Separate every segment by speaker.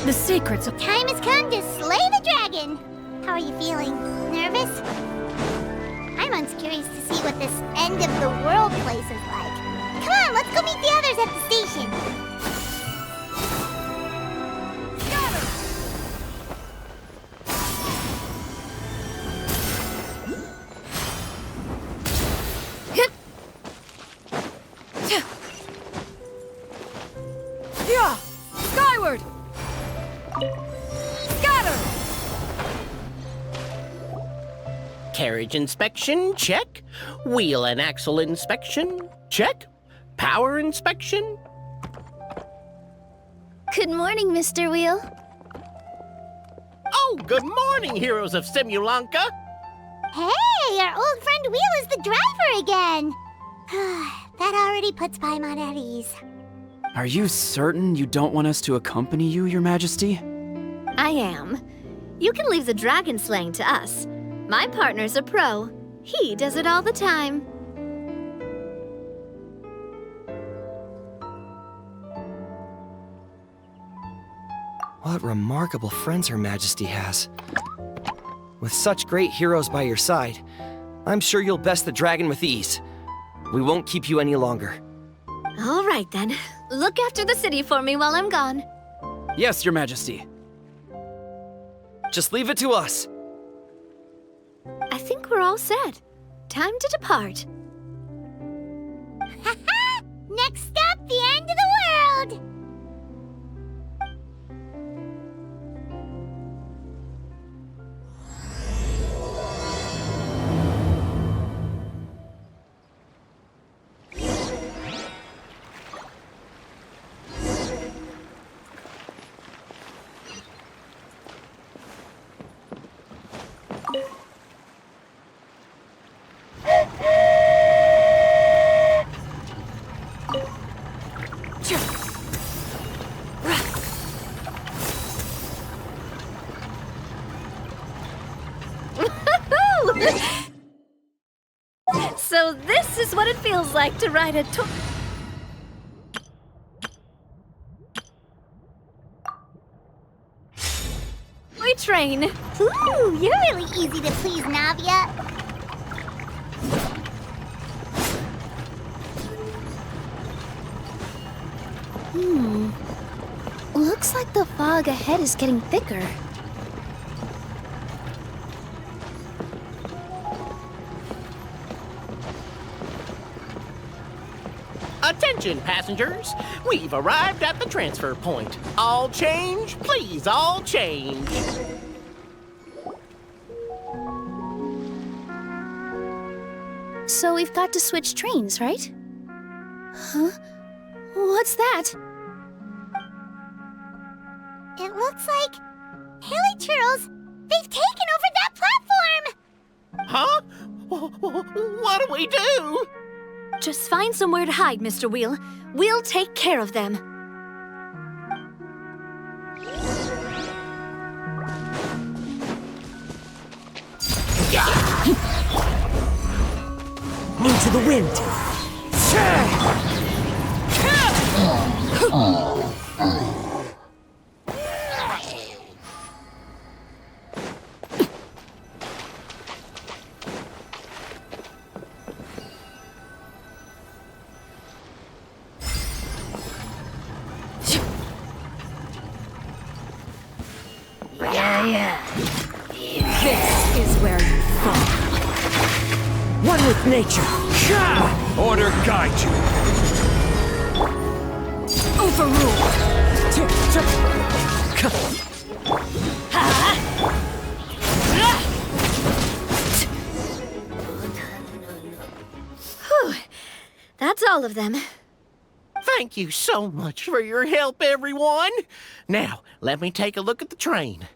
Speaker 1: The secrets of...
Speaker 2: Time has come to slay the dragon! How are you feeling? Nervous? I'm curious to see what this end-of-the-world place is like. Come on, let's go meet the others at the station!
Speaker 1: Yeah! Skyward! Scatter!
Speaker 3: Carriage inspection, check. Wheel and axle inspection, check. Power inspection.
Speaker 2: Good morning, Mr. Wheel.
Speaker 3: Oh, good morning, heroes of Simulanka.
Speaker 2: Hey, our old friend Wheel is the driver again! That already puts Paimon at ease.
Speaker 4: Are you certain you don't want us to accompany you, Your Majesty?
Speaker 5: I am. You can leave the dragon slaying to us. My partner's a pro. He does it all the time.
Speaker 6: What remarkable friends Her Majesty has. With such great heroes by your side, I'm sure you'll best the dragon with ease. We won't keep you any longer.
Speaker 5: All right, then. Look after the city for me while I'm gone.
Speaker 4: Yes, Your Majesty.
Speaker 6: Just leave it to us.
Speaker 5: I think we're all set. Time to depart.
Speaker 2: Ha-ha! Next stop, the end of the world!
Speaker 5: So this is what it feels like to ride a toy train.
Speaker 2: Ooh, you're really easy to please, Navia.
Speaker 7: Looks like the fog ahead is getting thicker.
Speaker 3: Attention, passengers. We've arrived at the transfer point. All change, please, all change.
Speaker 7: So we've got to switch trains, right? Huh? What's that?
Speaker 2: It looks like... Haley Churls, they've taken over that platform!
Speaker 3: Huh? What do we do?
Speaker 5: Just find somewhere to hide, Mr. Wheel. We'll take care of them.
Speaker 1: Into the wind! This is where you fall. One with nature.
Speaker 8: Order guide you.
Speaker 1: Overruled.
Speaker 5: Whew. That's all of them.
Speaker 3: Thank you so much for your help, everyone. Now, let me take a look at the train.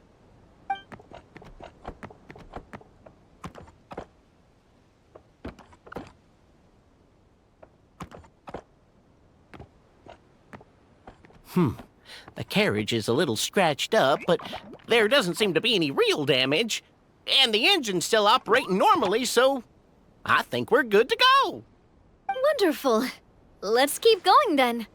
Speaker 3: The carriage is a little scratched up, but there doesn't seem to be any real damage. And the engine's still operating normally, so I think we're good to go.
Speaker 5: Wonderful. Let's keep going then.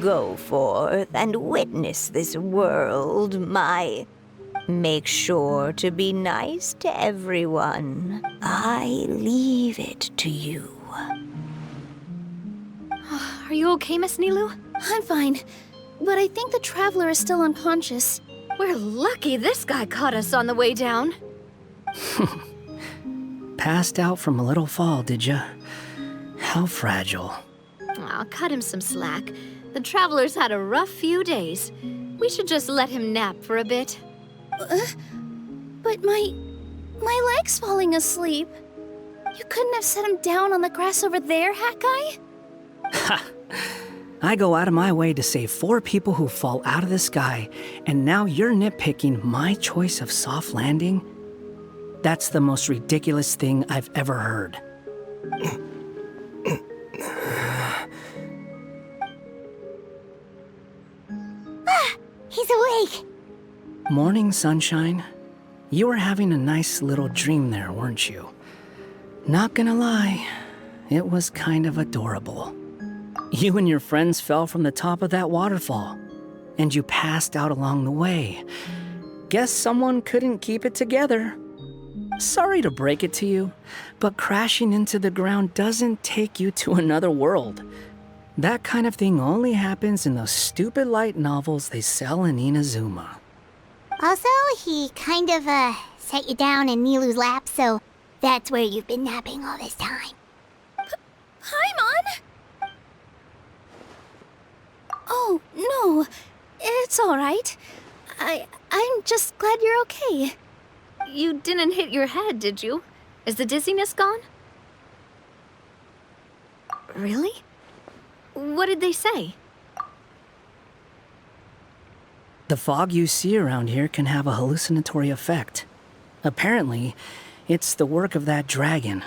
Speaker 1: Go forth and witness this world, my... Make sure to be nice to everyone. I leave it to you.
Speaker 5: Are you okay, Miss Nilu?
Speaker 7: I'm fine, but I think the traveler is still unconscious.
Speaker 5: We're lucky this guy caught us on the way down.
Speaker 4: Passed out from a little fall, did ya? How fragile.
Speaker 5: Aw, cut him some slack. The traveler's had a rough few days. We should just let him nap for a bit.
Speaker 7: But my leg's falling asleep. You couldn't have set him down on the grass over there, Hat Guy?
Speaker 4: Ha! I go out of my way to save 4 people who fall out of the sky, and now you're nitpicking my choice of soft landing? That's the most ridiculous thing I've ever heard.
Speaker 2: He's awake.
Speaker 4: Morning, sunshine. You were having a nice little dream there, weren't you? Not gonna lie, it was kind of adorable. You and your friends fell from the top of that waterfall, and you passed out along the way. Guess someone couldn't keep it together. Sorry to break it to you, but crashing into the ground doesn't take you to another world. That kind of thing only happens in those stupid light novels they sell in Inazuma.
Speaker 2: Also, he kind of, set you down in Nilu's lap, so that's where you've been napping all this time.
Speaker 7: Paimon? Oh, no. It's all right. I'm just glad you're okay.
Speaker 5: You didn't hit your head, did you? Is the dizziness gone? Really? What did they say?
Speaker 4: The fog you see around here can have a hallucinatory effect. Apparently, it's the work of that dragon.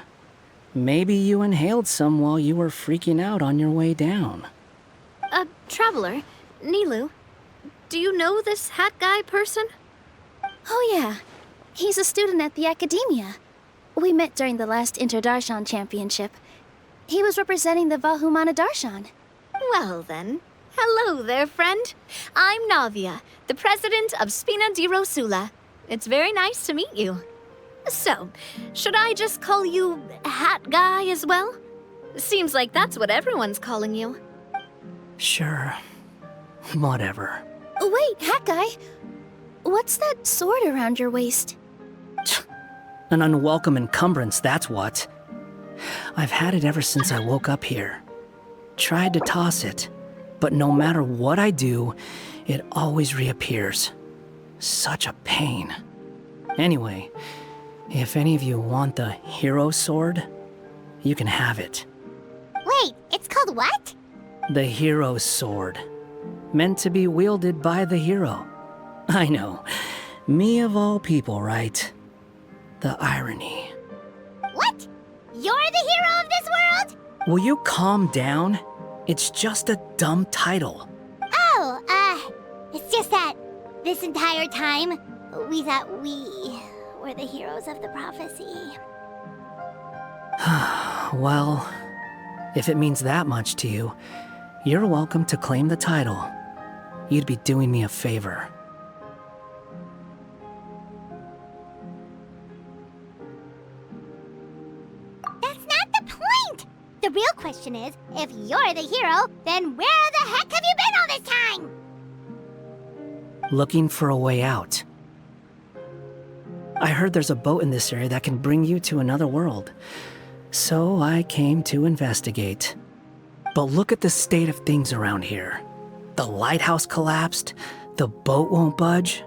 Speaker 4: Maybe you inhaled some while you were freaking out on your way down.
Speaker 5: Traveler, Nilu, do you know this hat guy person?
Speaker 7: Oh, yeah. He's a student at the academia. We met during the last Inter-Darshan Championship. He was representing the Vahumana Darshan.
Speaker 5: Well then, hello there, friend. I'm Navia, the president of Spina di Rosula. It's very nice to meet you. So, should I just call you Hat Guy as well? Seems like that's what everyone's calling you.
Speaker 4: Sure. Whatever.
Speaker 7: Wait, Hat Guy. What's that sword around your waist?
Speaker 4: An unwelcome encumbrance, that's what. I've had it ever since I woke up here. Tried to toss it, but no matter what I do, it always reappears. Such a pain. Anyway, if any of you want the hero sword, you can have it.
Speaker 2: Wait, it's called what?
Speaker 4: The hero sword. Meant to be wielded by the hero. I know. Me of all people, right? The irony.
Speaker 2: What? You're the hero of this world?
Speaker 4: Will you calm down? It's just a dumb title.
Speaker 2: Oh, it's just that this entire time, we thought we were the heroes of the prophecy.
Speaker 4: Well, if it means that much to you, you're welcome to claim the title. You'd be doing me a favor.
Speaker 2: That's not the point! The real question is, if you're the hero, then where the heck have you been all this time?
Speaker 4: Looking for a way out. I heard there's a boat in this area that can bring you to another world. So I came to investigate. But look at the state of things around here. The lighthouse collapsed. The boat won't budge.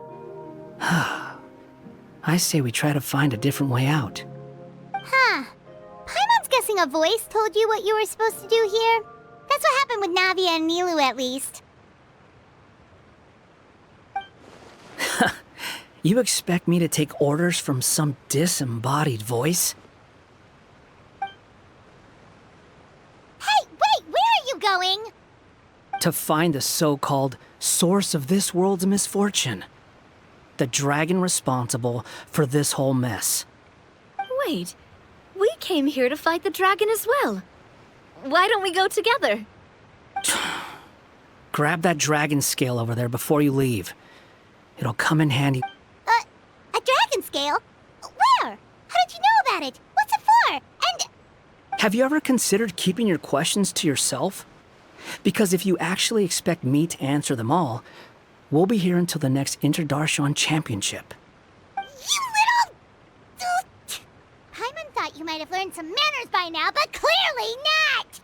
Speaker 4: I say we try to find a different way out.
Speaker 2: Huh. Paimon's guessing a voice told you what you were supposed to do here? That's what happened with Navia and Nilu, at least.
Speaker 4: You expect me to take orders from some disembodied voice?
Speaker 2: Hey, wait! Where are you going?
Speaker 4: To find the so-called source of this world's misfortune. The dragon responsible for this whole mess.
Speaker 5: Wait, we came here to fight the dragon as well. Why don't we go together?
Speaker 4: Grab that dragon scale over there before you leave. It'll come in handy.
Speaker 2: A dragon scale? Where? How did you know about it? What's it for? And...
Speaker 4: Have you ever considered keeping your questions to yourself? Because if you actually expect me to answer them all, we'll be here until the next Interdarshan Championship.
Speaker 2: You little... Paimon thought you might have learned some manners by now, but clearly not!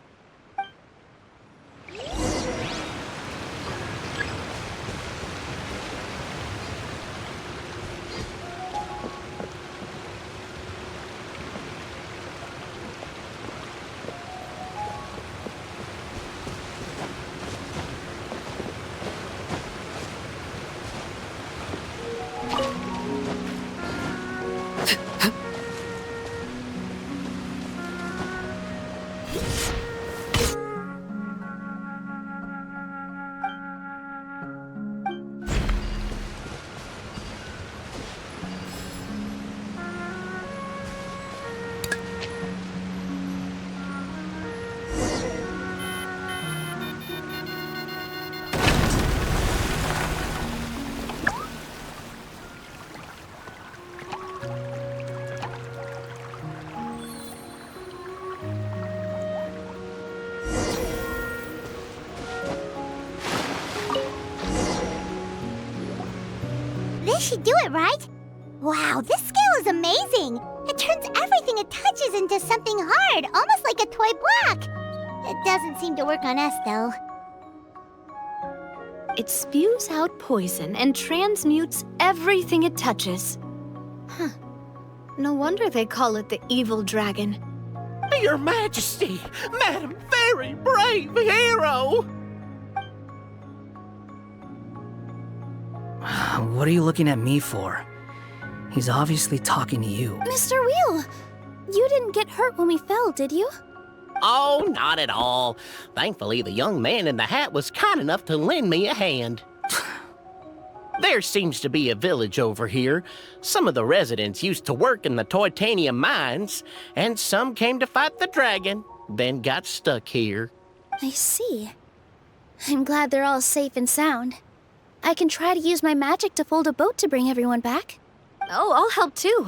Speaker 2: This should do it, right? Wow, this scale is amazing! It turns everything it touches into something hard, almost like a toy block. It doesn't seem to work on us, though.
Speaker 5: It spews out poison and transmutes everything it touches. Huh. No wonder they call it the evil dragon.
Speaker 3: Your Majesty, Madam Very Brave Hero!
Speaker 4: What are you looking at me for? He's obviously talking to you.
Speaker 7: Mr. Wheel, you didn't get hurt when we fell, did you?
Speaker 3: Oh, not at all. Thankfully, the young man in the hat was kind enough to lend me a hand. There seems to be a village over here. Some of the residents used to work in the Titanium mines, and some came to fight the dragon, then got stuck here.
Speaker 7: I see. I'm glad they're all safe and sound. I can try to use my magic to fold a boat to bring everyone back.
Speaker 5: Oh, I'll help too.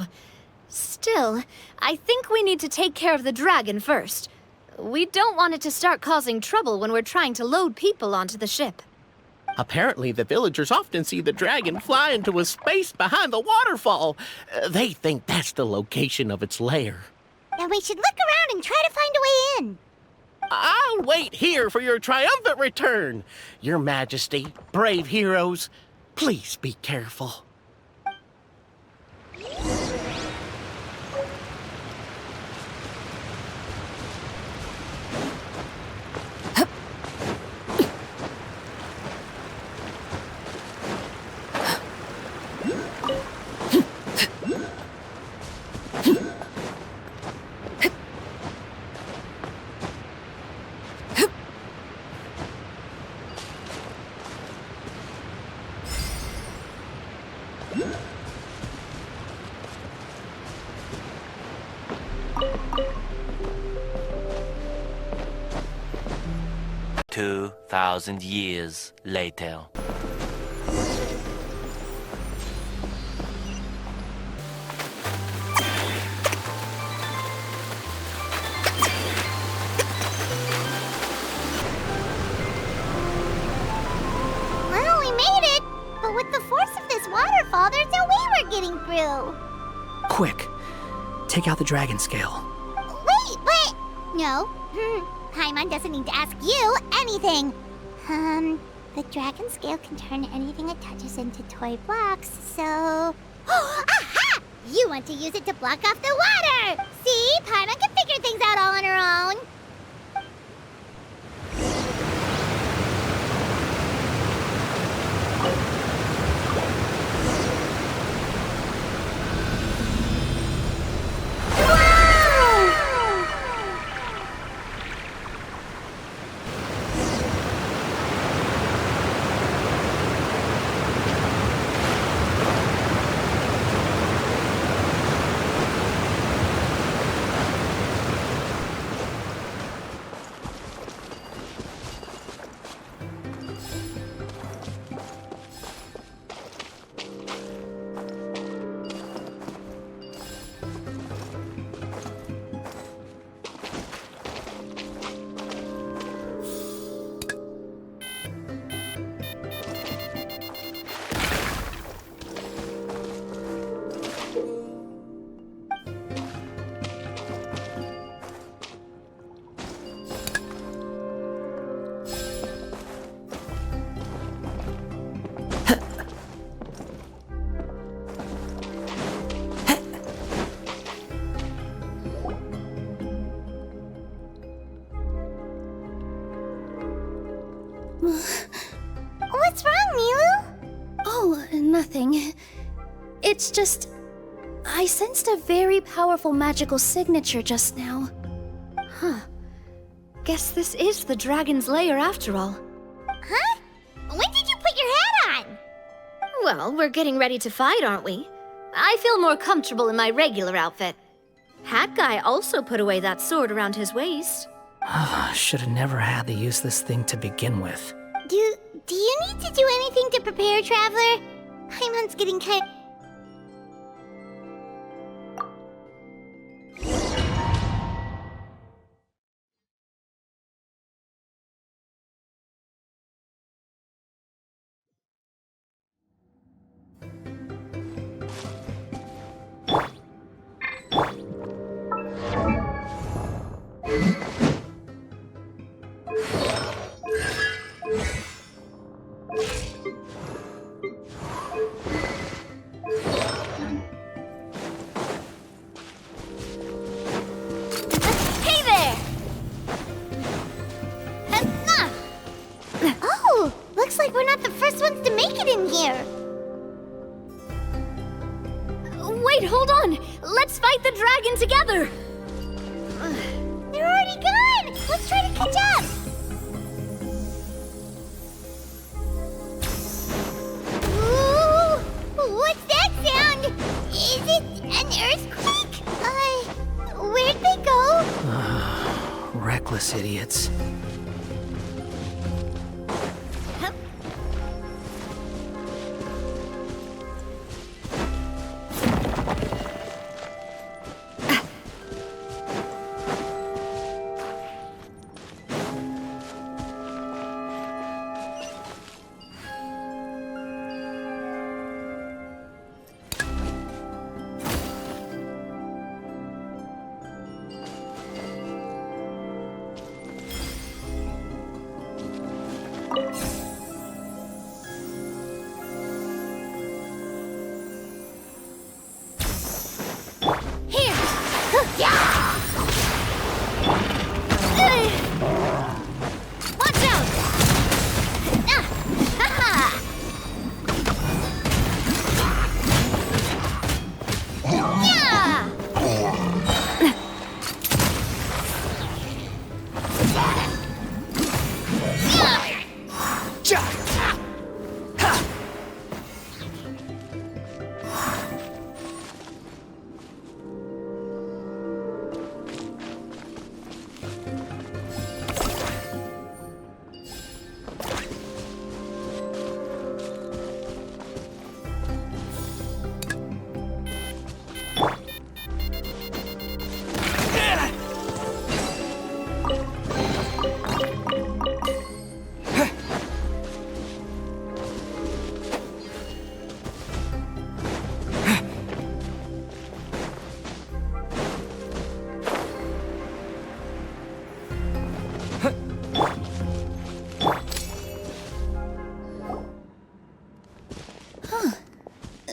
Speaker 5: Still, I think we need to take care of the dragon first. We don't want it to start causing trouble when we're trying to load people onto the ship.
Speaker 3: Apparently, the villagers often see the dragon fly into a space behind the waterfall. They think that's the location of its lair.
Speaker 2: Then we should look around and try to find a way in.
Speaker 3: I'll wait here for your triumphant return. Your Majesty, brave heroes, please be careful.
Speaker 9: Two 2,000 years later.
Speaker 2: Well, we made it! But with the force of this waterfall, there's no way we're getting through.
Speaker 4: Quick, take out the dragon scale.
Speaker 2: Wait, but... No. Paimon doesn't need to ask you anything. The dragon scale can turn anything it touches into toy blocks, so... Aha! You want to use it to block off the water! See? Paimon can figure things out all on her own.
Speaker 7: Nothing. It's just... I sensed a very powerful magical signature just now.
Speaker 5: Huh. Guess this is the dragon's lair after all.
Speaker 2: Huh? When did you put your hat on?
Speaker 5: Well, we're getting ready to fight, aren't we? I feel more comfortable in my regular outfit. Hat Guy also put away that sword around his waist.
Speaker 4: Should have never had to use this thing to begin with.
Speaker 2: Do you need to do anything to prepare, Traveler? Paimon's getting kind...
Speaker 5: Hey there!
Speaker 2: Oh, looks like we're not the first ones to make it in here.
Speaker 5: Wait, hold on! Let's fight the dragon together!
Speaker 2: They're already gone! Let's try to catch up! Ooh, what's that sound? Is it an earthquake? Where'd they go?
Speaker 4: Reckless idiots.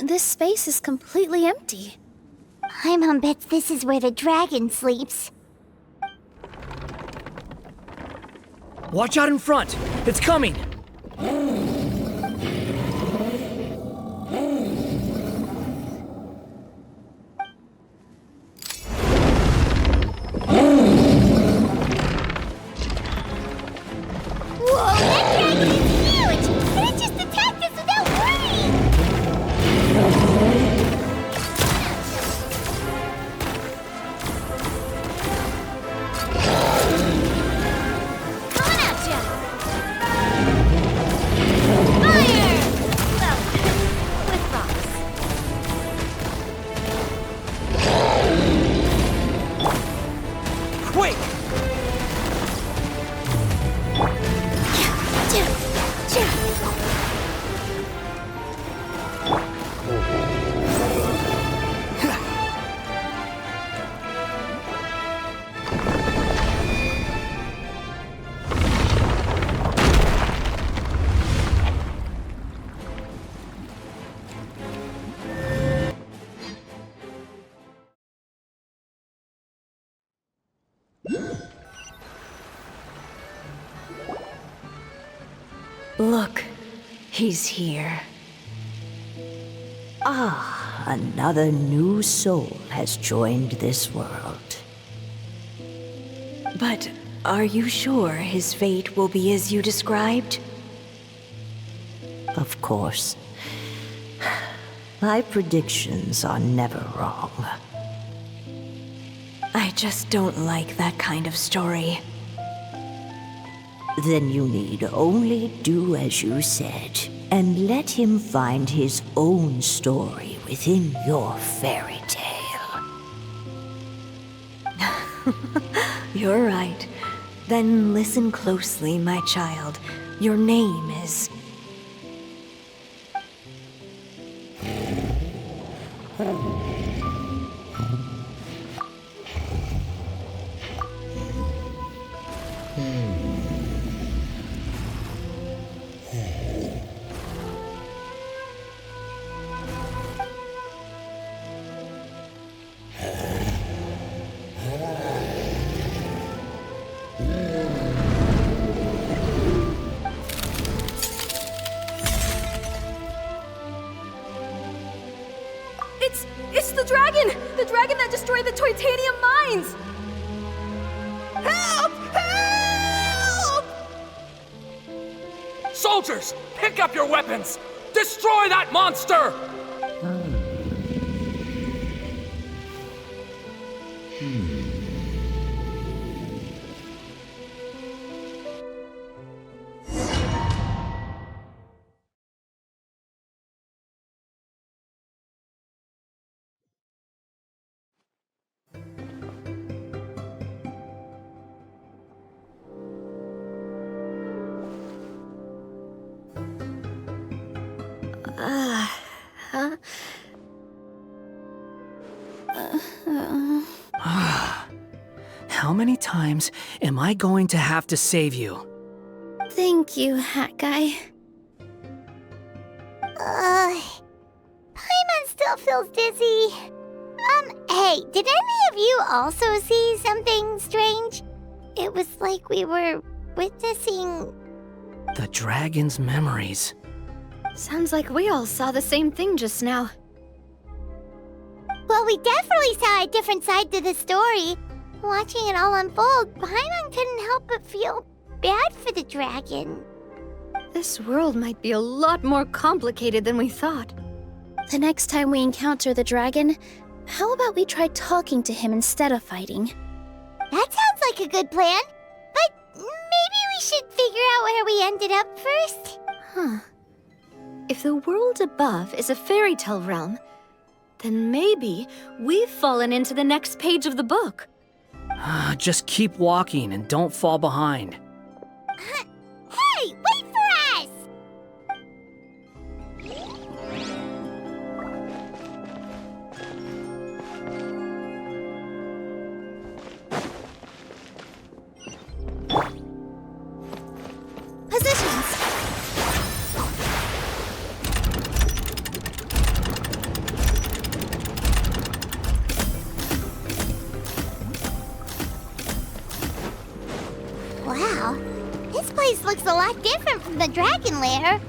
Speaker 7: This space is completely empty.
Speaker 2: Paimon bets this is where the dragon sleeps.
Speaker 4: Watch out in front! It's coming!
Speaker 2: Whoa, that dragon is huge! And it just attacked us without warning!
Speaker 5: Coming at ya! Fire! Well, with rocks.
Speaker 6: Quick!
Speaker 1: Look, he's here. Ah, another new soul has joined this world. But are you sure his fate will be as you described? Of course. My predictions are never wrong. I just don't like that kind of story. Then you need only do as you said, and let him find his own story within your fairy tale. You're right. Then listen closely, my child. Your name is...
Speaker 10: It's the dragon! The dragon that destroyed the titanium mines! Help! Help!
Speaker 8: Soldiers, pick up your weapons! Destroy that monster!
Speaker 4: How many times am I going to have to save you?
Speaker 7: Thank you, Hat Guy.
Speaker 2: Paimon still feels dizzy. Hey, did any of you also see something strange? It was like we were witnessing...
Speaker 4: The dragon's memories.
Speaker 5: Sounds like we all saw the same thing just now.
Speaker 2: Well, we definitely saw a different side to the story. Watching it all unfold, Paimon couldn't help but feel bad for the dragon.
Speaker 5: This world might be a lot more complicated than we thought.
Speaker 7: The next time we encounter the dragon, how about we try talking to him instead of fighting?
Speaker 2: That sounds like a good plan. But maybe we should figure out where we ended up first.
Speaker 5: Huh. If the world above is a fairy tale realm, then maybe we've fallen into the next page of the book.
Speaker 4: Just keep walking and don't fall behind.
Speaker 2: Hey, wait for us!
Speaker 7: Positions!
Speaker 2: Wow, this place looks a lot different from the dragon lair.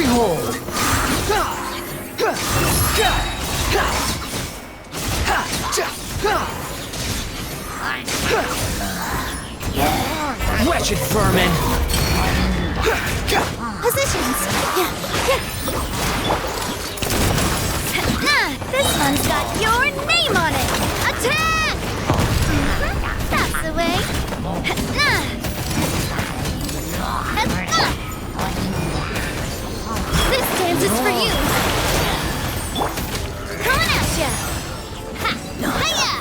Speaker 4: Behold! Wretched vermin!
Speaker 2: Positions. This one's got your name on it. Attack! That's the way. This dance is for you. Coming at ya. Hiya!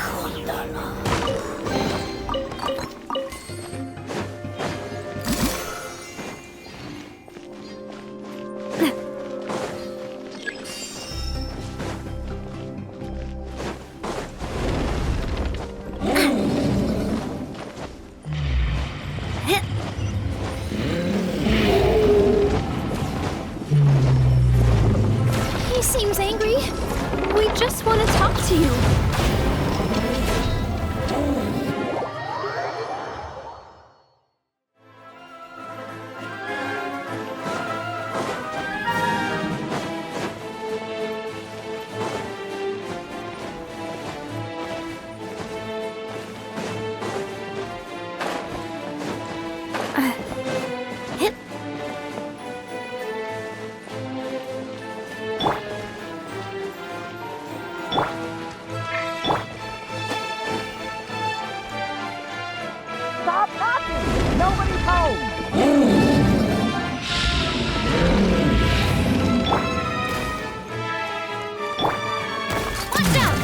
Speaker 5: He seems angry. We just want to talk to you.
Speaker 2: Watch out!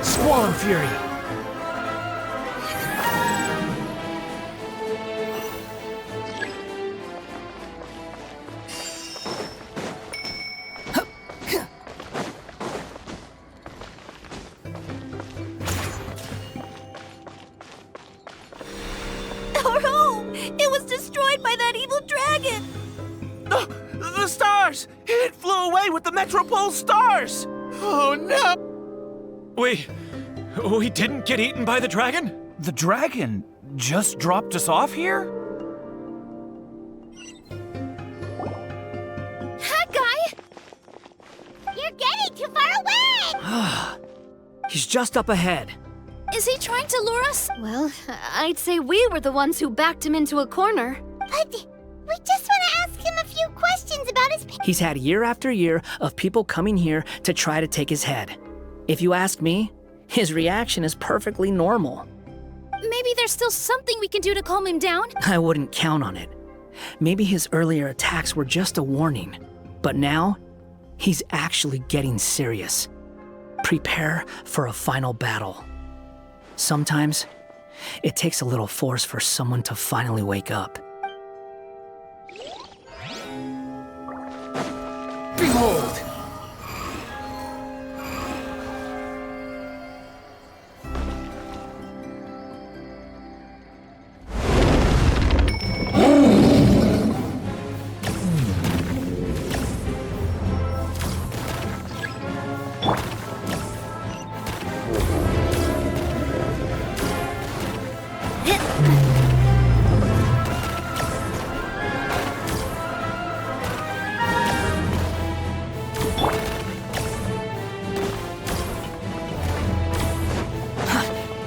Speaker 8: Squall Fury!
Speaker 10: Our home! It was destroyed by that evil dragon!
Speaker 3: The stars! It flew away with the Metropole stars! Oh no!
Speaker 8: We didn't get eaten by the dragon? The dragon just dropped us off here?
Speaker 2: That guy! You're getting too far away!
Speaker 4: He's just up ahead.
Speaker 5: Is he trying to lure us? Well, I'd say we were the ones who backed him into a corner.
Speaker 2: But we just want to ask him a few questions about his...
Speaker 4: He's had year after year of people coming here to try to take his head. If you ask me, his reaction is perfectly normal.
Speaker 7: Maybe there's still something we can do to calm him down?
Speaker 4: I wouldn't count on it. Maybe his earlier attacks were just a warning. But now, he's actually getting serious. Prepare for a final battle. Sometimes, it takes a little force for someone to finally wake up.
Speaker 8: Behold!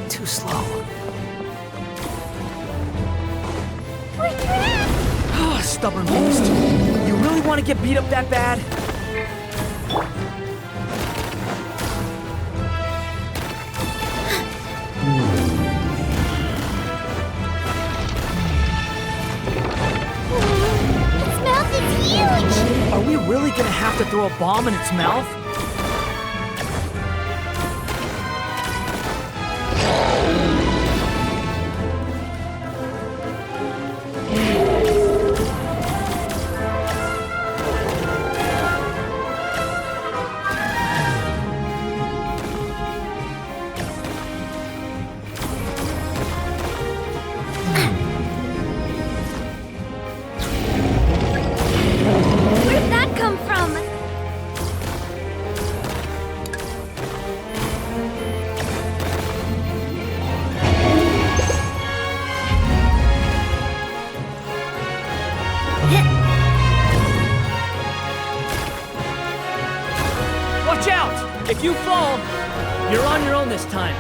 Speaker 4: Too slow. stubborn beast. You really want to get beat up that bad?
Speaker 2: Its mouth is huge!
Speaker 4: Are we really gonna have to throw a bomb in its mouth?
Speaker 5: Where'd that come from?
Speaker 4: Watch out! If you fall, you're on your own this time.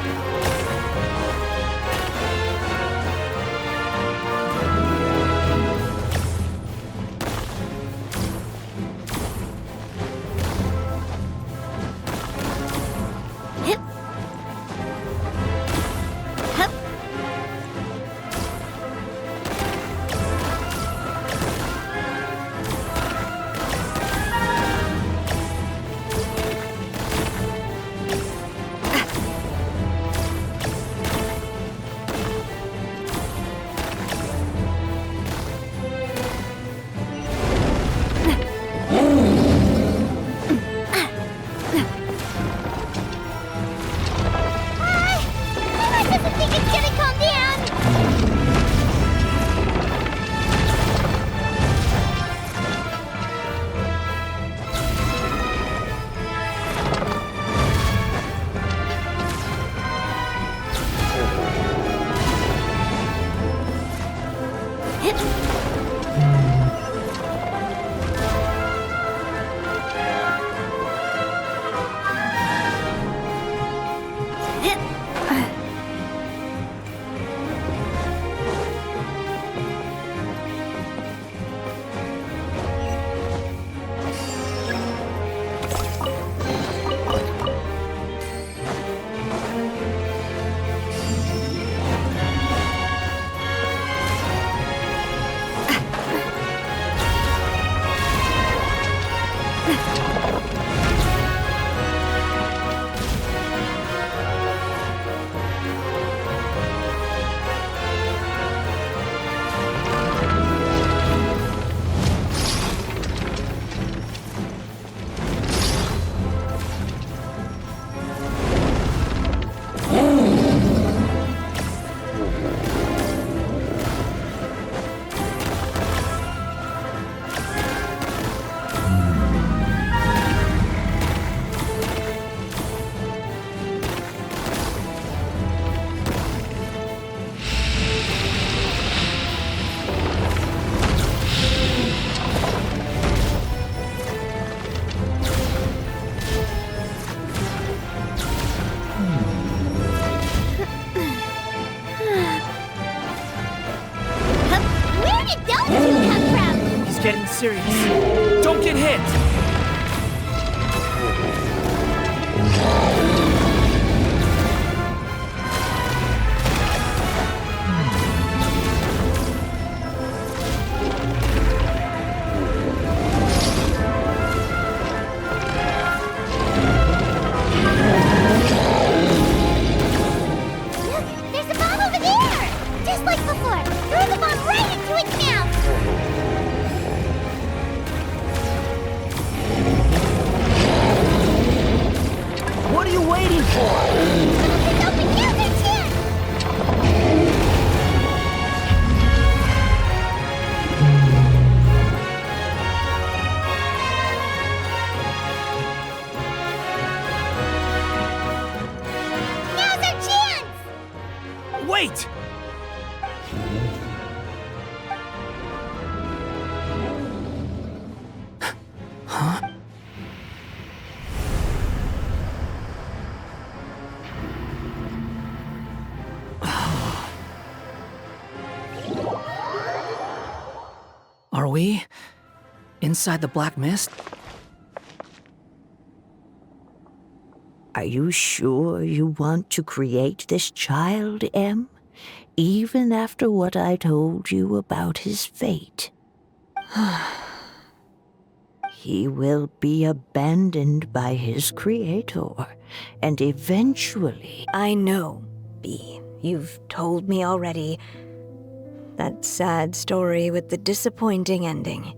Speaker 4: Getting serious. Don't get hit!
Speaker 2: Look, there's a bomb over there! Just like before! Throw the bomb right into its mouth!
Speaker 4: What are you waiting for?
Speaker 2: Open, now's our chance! Now's our chance!
Speaker 4: Wait! Huh? Are we? Inside the black mist?
Speaker 1: Are you sure you want to create this child, Em? Even after what I told you about his fate. He will be abandoned by his creator, and eventually...
Speaker 11: I know, Bee. You've told me already. That sad story with the disappointing ending.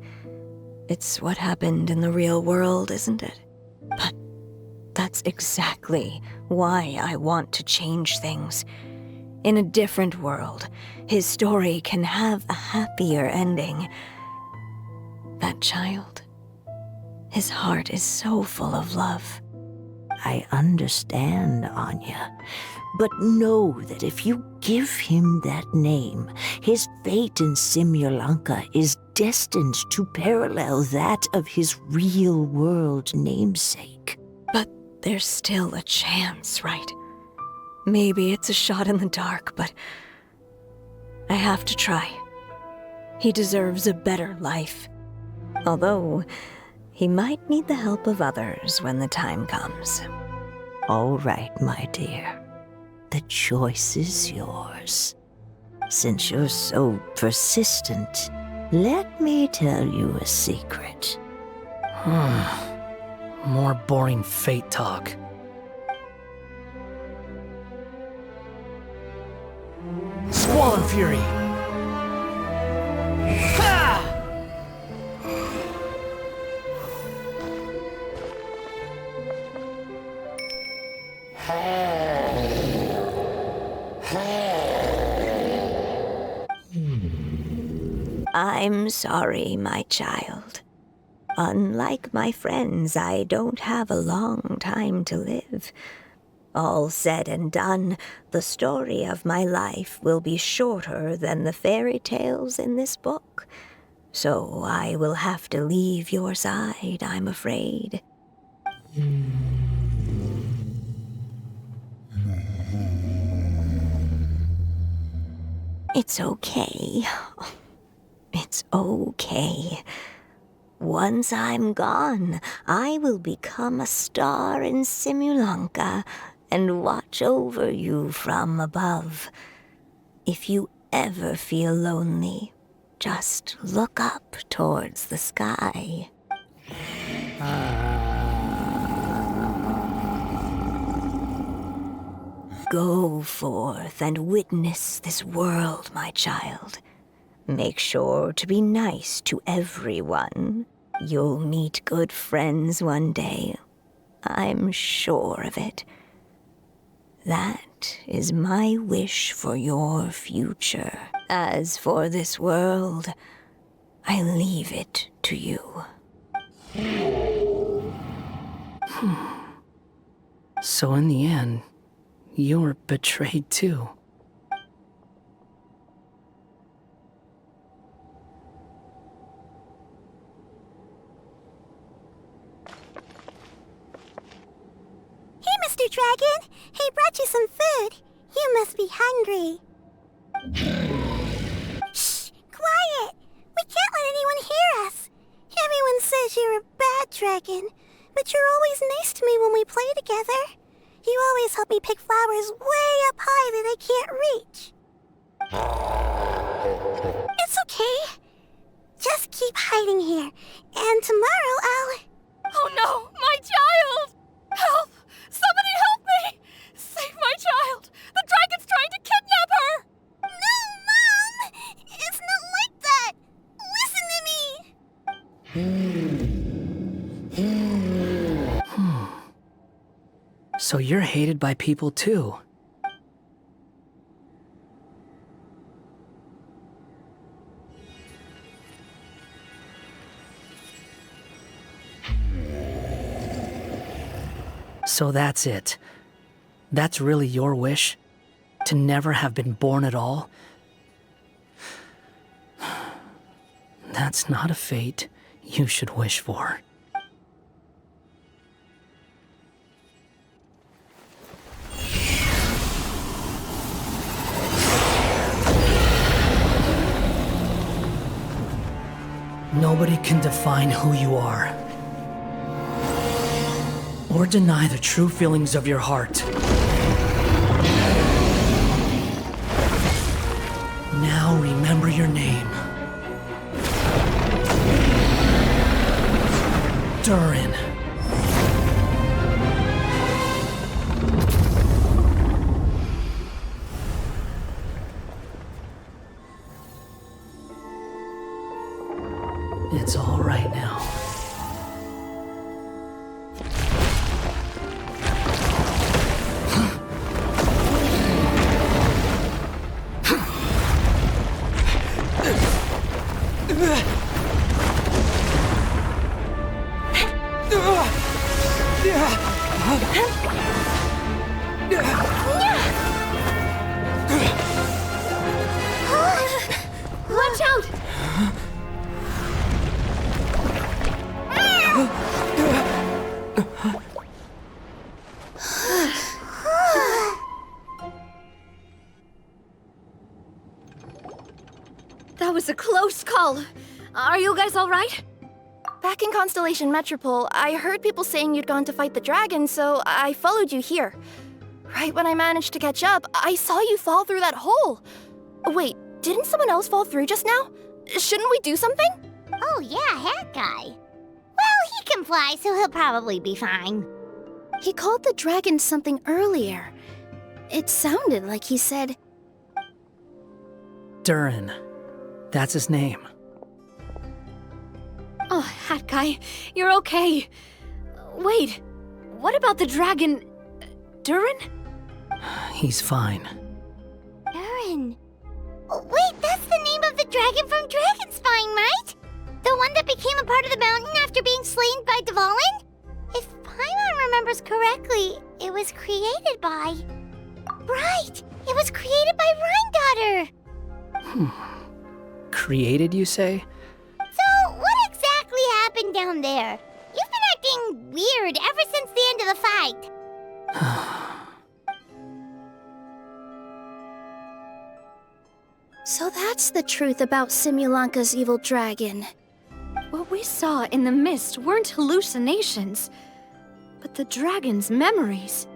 Speaker 11: It's what happened in the real world, isn't it? But that's exactly why I want to change things. In a different world, his story can have a happier ending. That child, his heart is so full of love.
Speaker 1: I understand, Anya. But know that if you give him that name, his fate in Simulanka is destined to parallel that of his real-world namesake.
Speaker 11: But there's still a chance, right? Maybe it's a shot in the dark, but I have to try. He deserves a better life. Although, he might need the help of others when the time comes.
Speaker 1: All right, my dear. The choice is yours. Since you're so persistent, let me tell you a secret.
Speaker 4: More boring fate talk. Squall and Fury!
Speaker 1: I'm sorry, my child. Unlike my friends, I don't have a long time to live. All said and done, the story of my life will be shorter than the fairy tales in this book. So I will have to leave your side, I'm afraid. It's okay. It's okay. Once I'm gone, I will become a star in Simulanka and watch over you from above. If you ever feel lonely, just look up towards the sky. Go forth and witness this world, my child. Make sure to be nice to everyone. You'll meet good friends one day. I'm sure of it. That is my wish for your future. As for this world, I leave it to you.
Speaker 4: So in the end, you were betrayed too.
Speaker 2: Mr. Dragon, he brought you some food. You must be hungry. Shh! Quiet! We can't let anyone hear us. Everyone says you're a bad dragon, but you're always nice to me when we play together. You always help me pick flowers way up high that I can't reach. It's okay. Just keep hiding here, and tomorrow I'll...
Speaker 10: Oh no, my child! Help! Somebody help me! Save my child! The dragon's trying to kidnap her!
Speaker 2: No, Mom! It's not like that! Listen to me!
Speaker 4: So you're hated by people too. So that's it. That's really your wish? To never have been born at all? That's not a fate you should wish for. Nobody can define who you are. Or deny the true feelings of your heart. Now remember your name. Durin. It's all right now.
Speaker 5: Watch out! That was a close call. Are you guys all right?
Speaker 7: Back in Constellation Metropole, I heard people saying you'd gone to fight the dragon, so I followed you here. Right when I managed to catch up, I saw you fall through that hole. Wait, didn't someone else fall through just now? Shouldn't we do something?
Speaker 2: Oh yeah, Hat Guy. Well, he can fly, so he'll probably be fine.
Speaker 7: He called the dragon something earlier. It sounded like he said...
Speaker 4: Durin. That's his name.
Speaker 5: Oh, Hat Guy, you're okay. Wait, what about the dragon... Durin?
Speaker 4: He's fine.
Speaker 2: Durin. Oh, wait, that's the name of the dragon from Dragonspine, right? The one that became a part of the mountain after being slain by Dvalin? If Paimon remembers correctly, it was created by... Right! It was created by Rhine Daughter!
Speaker 4: Created, you say?
Speaker 2: So, what exactly happened down there? You've been acting weird ever since the end of the fight.
Speaker 7: So that's the truth about Simulanka's evil dragon.
Speaker 5: What we saw in the mist weren't hallucinations, but the dragon's memories.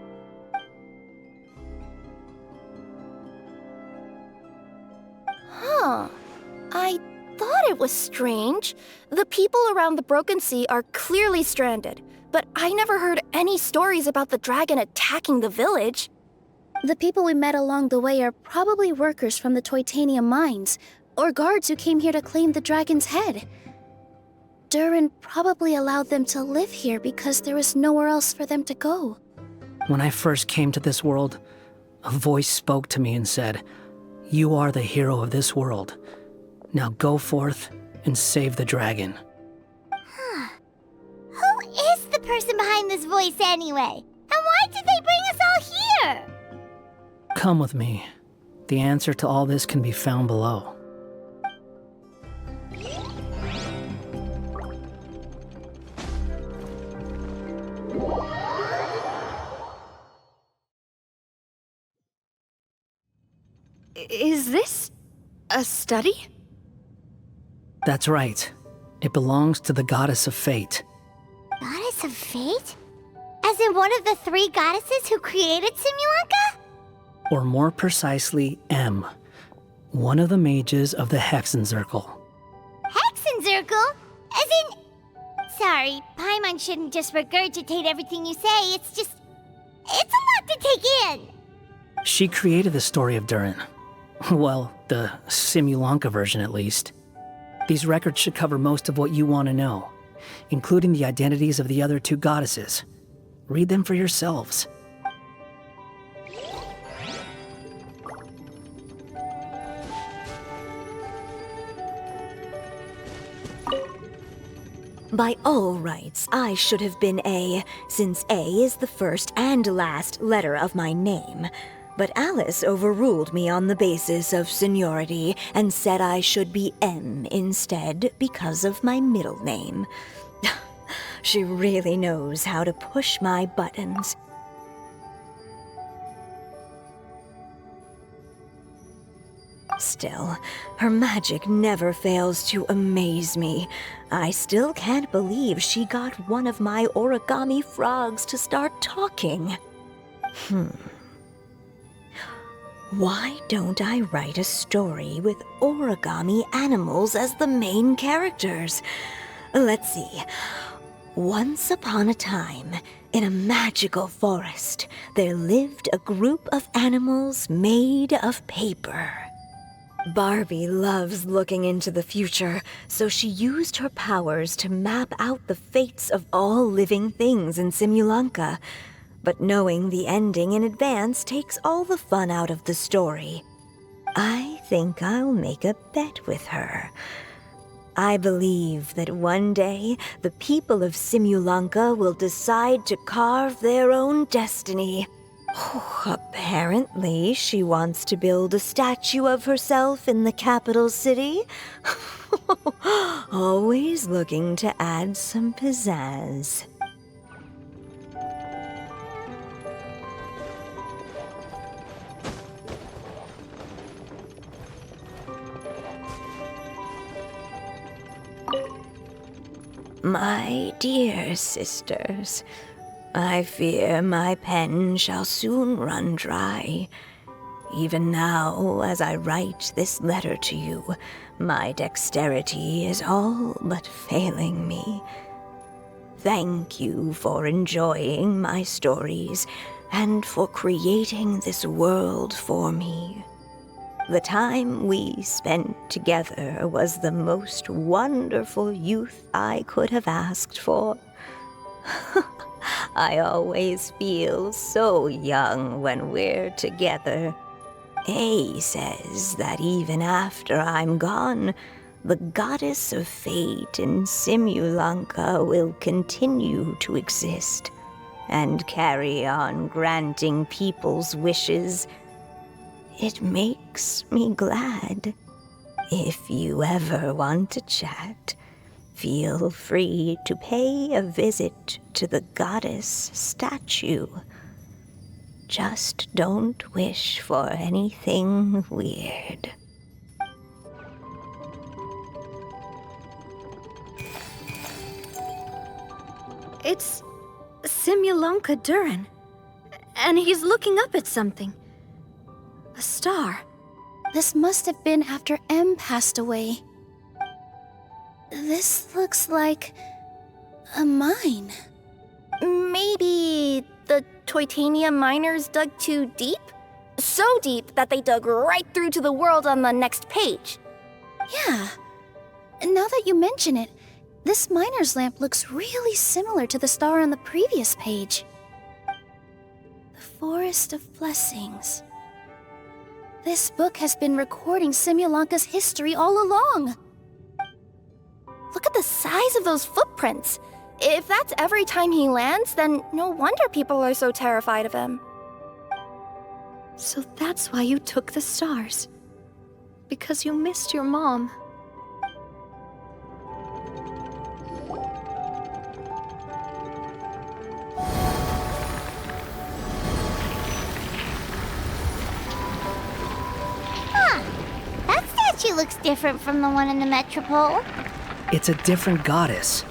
Speaker 7: Huh. I thought it was strange. The people around the Broken Sea are clearly stranded, but I never heard any stories about the dragon attacking the village. The people we met along the way are probably workers from the Toitanium mines, or guards who came here to claim the dragon's head. Durin probably allowed them to live here because there was nowhere else for them to go.
Speaker 4: When I first came to this world, a voice spoke to me and said, "You are the hero of this world. Now go forth and save the dragon."
Speaker 2: Huh. Who is the person behind this voice anyway? And why did they bring us all here?
Speaker 4: Come with me. The answer to all this can be found below.
Speaker 5: Is this a study?
Speaker 4: That's right. It belongs to the Goddess of Fate.
Speaker 2: Goddess of Fate? As in one of the three goddesses who created Simulanka?
Speaker 4: Or more precisely, M. One of the mages of the Hexenzirkel.
Speaker 2: Hexenzirkel? As in... Sorry, Paimon shouldn't just regurgitate everything you say, it's just... It's a lot to take in!
Speaker 4: She created the story of Durin. Well, the Simulanka version at least. These records should cover most of what you want to know, including the identities of the other two goddesses. Read them for yourselves.
Speaker 11: By all rights, I should have been A, since A is the first and last letter of my name. But Alice overruled me on the basis of seniority and said I should be M instead because of my middle name. She really knows how to push my buttons. Still, her magic never fails to amaze me. I still can't believe she got one of my origami frogs to start talking. Why don't I write a story with origami animals as the main characters? Let's see. Once upon a time, in a magical forest, there lived a group of animals made of paper. Barbie loves looking into the future, so she used her powers to map out the fates of all living things in Simulanka. But knowing the ending in advance takes all the fun out of the story. I think I'll make a bet with her. I believe that one day the people of Simulanka will decide to carve their own destiny. Apparently, she wants to build a statue of herself in the capital city. Always looking to add some pizzazz. My dear sisters, I fear my pen shall soon run dry. Even now, as I write this letter to you, my dexterity is all but failing me. Thank you for enjoying my stories and for creating this world for me. The time we spent together was the most wonderful youth I could have asked for. I always feel so young when we're together. A says that even after I'm gone, the goddess of fate in Simulanka will continue to exist and carry on granting people's wishes. It makes me glad. If you ever want to chat, feel free to pay a visit to the goddess statue. Just don't wish for anything weird.
Speaker 5: It's Simulanka Durin. And he's looking up at something. A star.
Speaker 7: This must have been after M passed away. This looks like a mine. Maybe the Toitania miners dug too deep? So deep that they dug right through to the world on the next page. Yeah. Now that you mention it, this miner's lamp looks really similar to the star on the previous page. The Forest of Blessings. This book has been recording Simulanka's history all along. Look at the size of those footprints. If that's every time he lands, then no wonder people are so terrified of him.
Speaker 5: So that's why you took the stars. Because you missed your mom.
Speaker 2: That statue looks different from the one in the Metropole.
Speaker 4: It's a different goddess.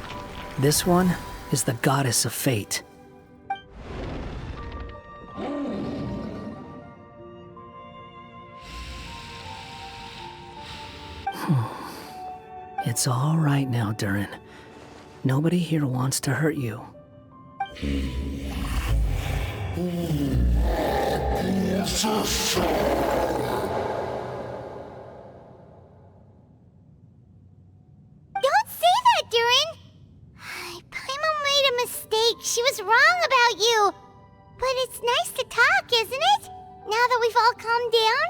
Speaker 4: This one is the goddess of fate. It's all right now, Durin. Nobody here wants to hurt you.
Speaker 2: She was wrong about you. But it's nice to talk, isn't it? Now that we've all calmed down?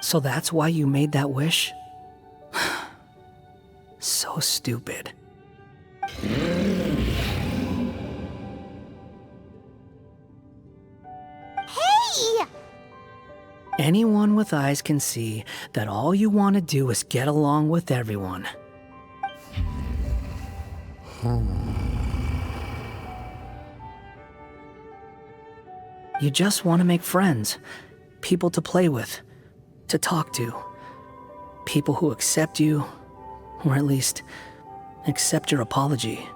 Speaker 4: So that's why you made that wish? So stupid. Anyone with eyes can see that all you want to do is get along with everyone. You just want to make friends, people to play with, to talk to, people who accept you, or at least accept your apology.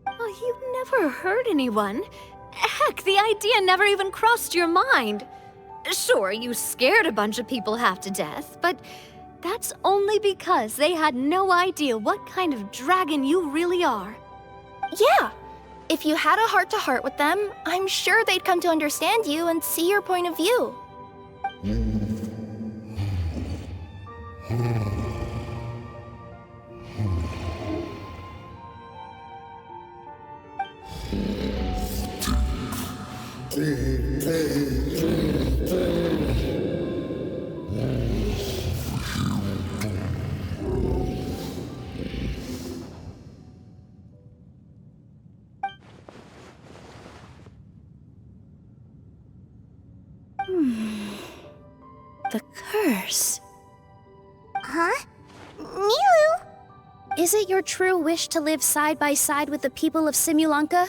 Speaker 5: Oh, you never hurt anyone. Heck, the idea never even crossed your mind. Sure, you scared a bunch of people half to death, but that's only because they had no idea what kind of dragon you really are.
Speaker 7: Yeah. If you had a heart-to-heart with them, I'm sure they'd come to understand you and see your point of view. The curse.
Speaker 2: Huh? Nilu?
Speaker 7: Is it your true wish to live side by side with the people of Simulanka?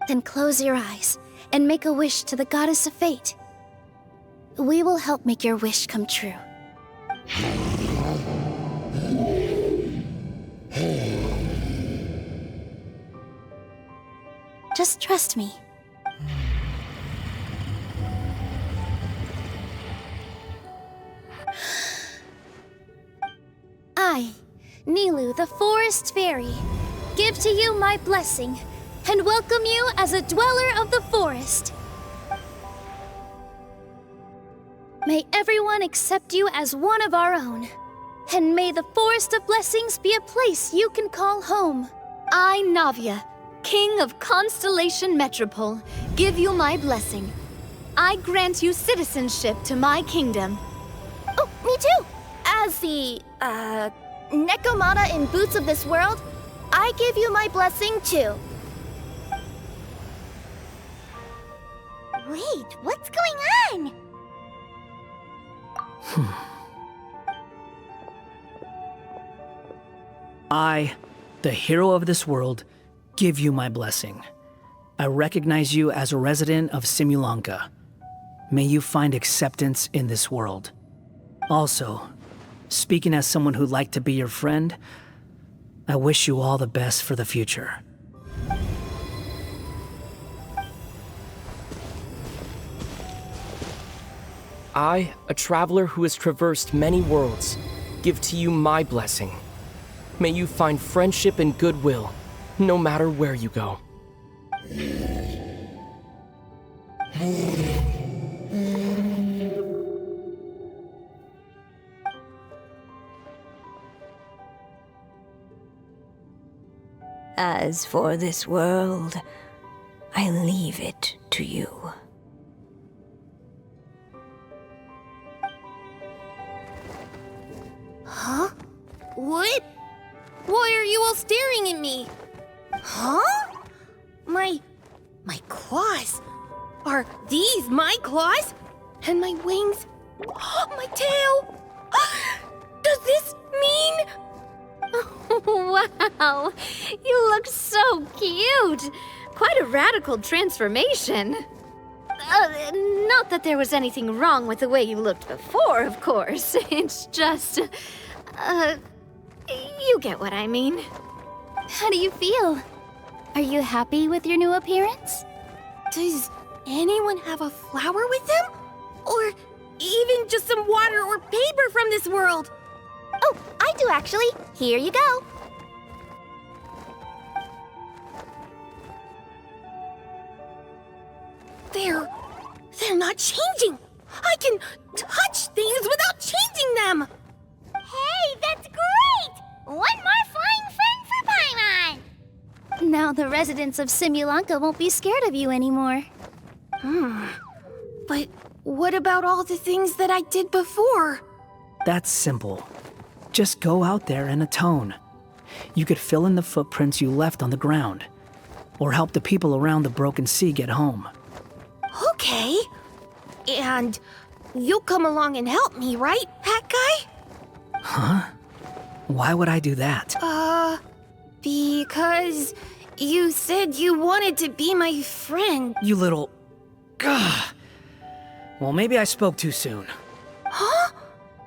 Speaker 7: Then close your eyes and make a wish to the Goddess of Fate. We will help make your wish come true. Just trust me. I, Nilu, the Forest Fairy, give to you my blessing and welcome you as a dweller of the forest. May everyone accept you as one of our own, and may the Forest of Blessings be a place you can call home.
Speaker 5: I, Navia, King of Constellation Metropole, give you my blessing. I grant you citizenship to my kingdom.
Speaker 7: Oh, me too! As the, Nekomata in Boots of this world, I give you my blessing too.
Speaker 2: Wait, what's going on?
Speaker 4: I, the hero of this world, give you my blessing. I recognize you as a resident of Simulanka. May you find acceptance in this world. Also, speaking as someone who'd like to be your friend, I wish you all the best for the future.
Speaker 6: I, a traveler who has traversed many worlds, give to you my blessing. May you find friendship and goodwill, no matter where you go.
Speaker 1: As for this world, I leave it to you.
Speaker 7: Huh? What? Why are you all staring at me? Huh? My claws? Are these my claws? And my wings? My tail? Does this mean...
Speaker 5: Wow, you look so cute. Quite a radical transformation. Not that there was anything wrong with the way you looked before, of course. It's just, you get what I mean.
Speaker 7: How do you feel? Are you happy with your new appearance? Does anyone have a flower with them? Or even just some water or paper from this world? Oh, I do actually. Here you go. They're not changing. I can touch things without changing them.
Speaker 2: Hey, that's great! One more flying friend for Paimon!
Speaker 7: Now the residents of Simulanka won't be scared of you anymore. But what about all the things that I did before?
Speaker 4: That's simple. Just go out there and atone. you could fill in the footprints you left on the ground, or help the people around the broken sea get home.
Speaker 7: Okay. And you'll come along and help me, right, Hat Guy?
Speaker 4: Huh? Why would I do that?
Speaker 7: Because you said you wanted to be my friend.
Speaker 4: You little... Gah. Well, maybe I spoke too soon.
Speaker 7: Huh?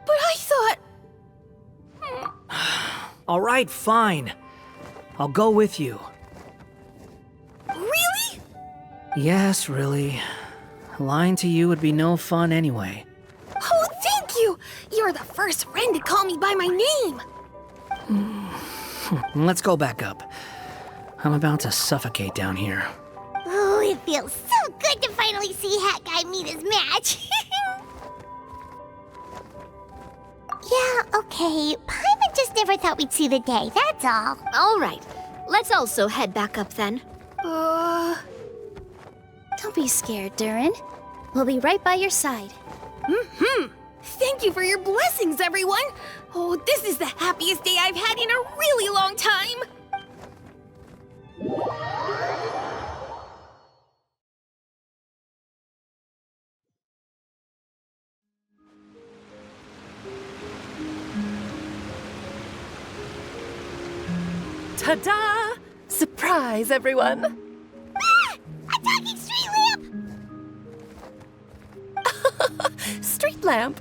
Speaker 7: But I thought...
Speaker 4: All right, fine. I'll go with you.
Speaker 7: Really?
Speaker 4: Yes, really. Lying to you would be no fun anyway.
Speaker 7: Oh, thank you! You're the first friend to call me by my name!
Speaker 4: Let's go back up. I'm about to suffocate down here.
Speaker 2: Oh, it feels so good to finally see Hat Guy meet his match. Yeah, okay. Paimon just never thought we'd see the day, that's all.
Speaker 5: All right, let's also head back up then.
Speaker 10: Don't be scared, Durin. We'll be right by your side.
Speaker 7: Thank you for your blessings, everyone! Oh, this is the happiest day I've had in a really long time!
Speaker 12: Ta-da! Surprise, everyone!
Speaker 2: Ah! A talking street lamp!
Speaker 12: Street lamp?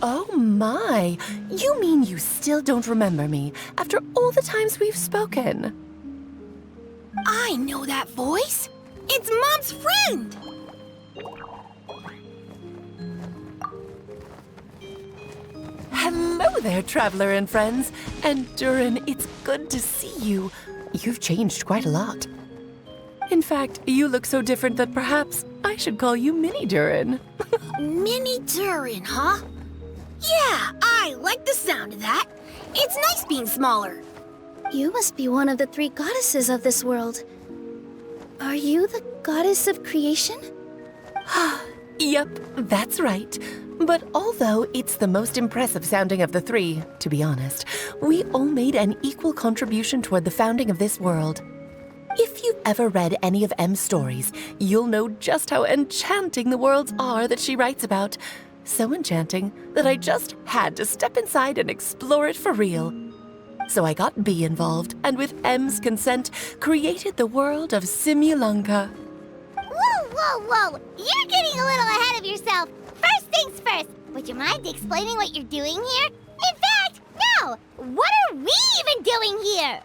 Speaker 12: Oh my! You mean you still don't remember me after all the times we've spoken?
Speaker 7: I know that voice! It's Mom's friend!
Speaker 12: Hello there, traveler and friends. And Durin, it's good to see you. You've changed quite a lot. In fact, you look so different that perhaps I should call you Mini Durin.
Speaker 7: Mini Durin, huh? Yeah, I like the sound of that. It's nice being smaller.
Speaker 10: You must be one of the 3 goddesses of this world. Are you the goddess of creation?
Speaker 12: Yep, that's right. But although it's the most impressive sounding of the 3, to be honest, we all made an equal contribution toward the founding of this world. If you've ever read any of M's stories, you'll know just how enchanting the worlds are that she writes about. So enchanting that I just had to step inside and explore it for real. So I got B involved, and with M's consent, created the world of Simulanka.
Speaker 2: Whoa, whoa, whoa! You're getting a little ahead of yourself. First things first, would you mind explaining what you're doing here? In fact, no! What are we even doing here?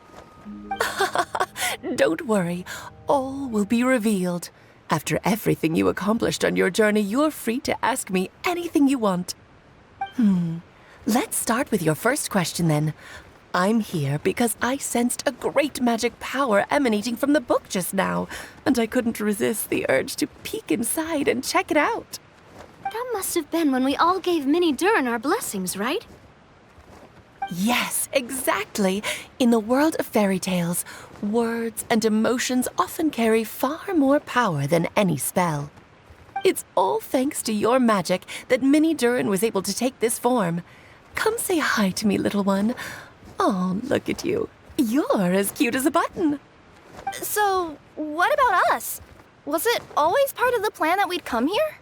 Speaker 12: Don't worry, all will be revealed. After everything you accomplished on your journey, you're free to ask me anything you want. Let's start with your first question then. I'm here because I sensed a great magic power emanating from the book just now, and I couldn't resist the urge to peek inside and check it out.
Speaker 5: That must have been when we all gave Mini Durin our blessings, right?
Speaker 12: Yes, exactly. In the world of fairy tales, words and emotions often carry far more power than any spell. It's all thanks to your magic that Mini Durin was able to take this form. Come say hi to me, little one. Oh, look at you. You're as cute as a button.
Speaker 7: So, what about us? Was it always part of the plan that we'd come here?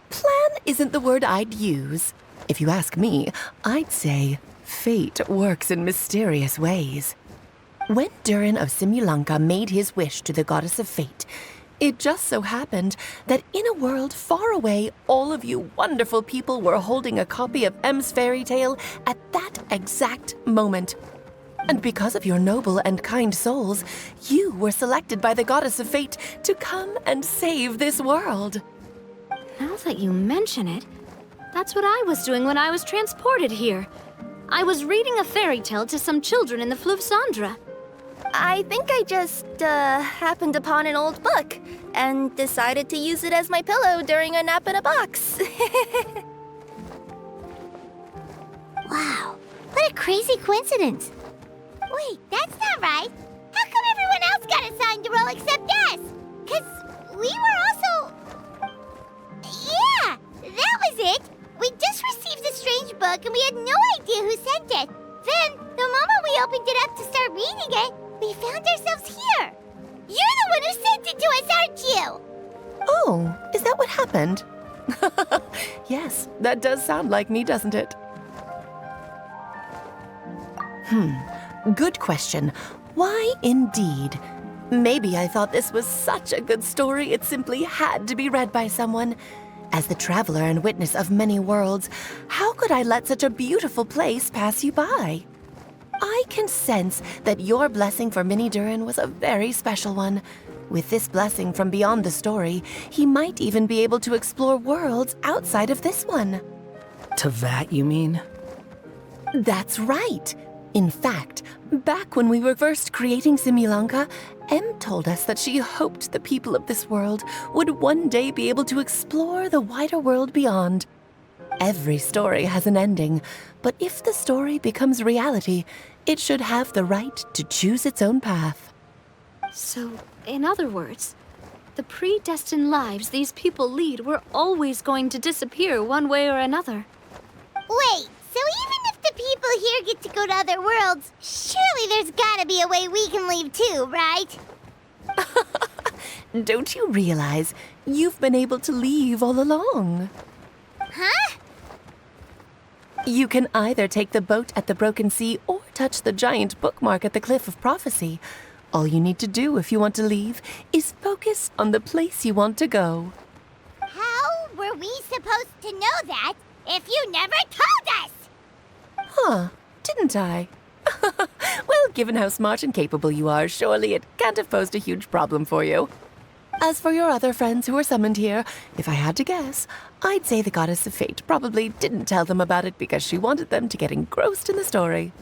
Speaker 12: Plan isn't the word I'd use. If you ask me, I'd say fate works in mysterious ways. When Durin of Simulanka made his wish to the goddess of fate, it just so happened that in a world far away, all of you wonderful people were holding a copy of M's fairy tale at that exact moment. And because of your noble and kind souls, you were selected by the goddess of fate to come and save this world.
Speaker 5: Now that you mention it, that's what I was doing when I was transported here. I was reading a fairy tale to some children in the Fleuve Cendra.
Speaker 7: I think I just, happened upon an old book and decided to use it as my pillow during a nap in a box.
Speaker 2: Wow, what a crazy coincidence. Wait, that's not right. How come everyone else got assigned to roll except us? 'Cause we were also... Yeah, that was it. We just received a strange book and we had no idea who sent it. then, the moment we opened it up to start reading it, we found ourselves here. You're the one who sent it to us, aren't you?
Speaker 12: Oh, is that what happened? Yes, that does sound like me, doesn't it? Good question. Why indeed? Maybe I thought this was such a good story it simply had to be read by someone. As the traveler and witness of many worlds, how could I let such a beautiful place pass you by? I can sense that your blessing for Minnie Durin was a very special one. With this blessing from beyond the story, he might even be able to explore worlds outside of this one.
Speaker 4: Teyvat, you mean?
Speaker 12: That's right. In fact, back when we were first creating Simulanka, Em told us that she hoped the people of this world would one day be able to explore the wider world beyond. Every story has an ending, but if the story becomes reality, it should have the right to choose its own path.
Speaker 5: So, in other words, the predestined lives these people lead were always going to disappear one way or another.
Speaker 2: Wait, so even if the people here get to go to other worlds, surely there's gotta be a way we can leave too, right?
Speaker 12: Don't you realize you've been able to leave all along?
Speaker 2: Huh?
Speaker 12: You can either take the boat at the Broken Sea or touch the giant bookmark at the Cliff of Prophecy. All you need to do if you want to leave is focus on the place you want to go.
Speaker 2: How were we supposed to know that if you never told us?
Speaker 12: Huh, didn't I? Well, given how smart and capable you are, surely it can't have posed a huge problem for you. As for your other friends who were summoned here, if I had to guess, I'd say the Goddess of Fate probably didn't tell them about it because she wanted them to get engrossed in the story.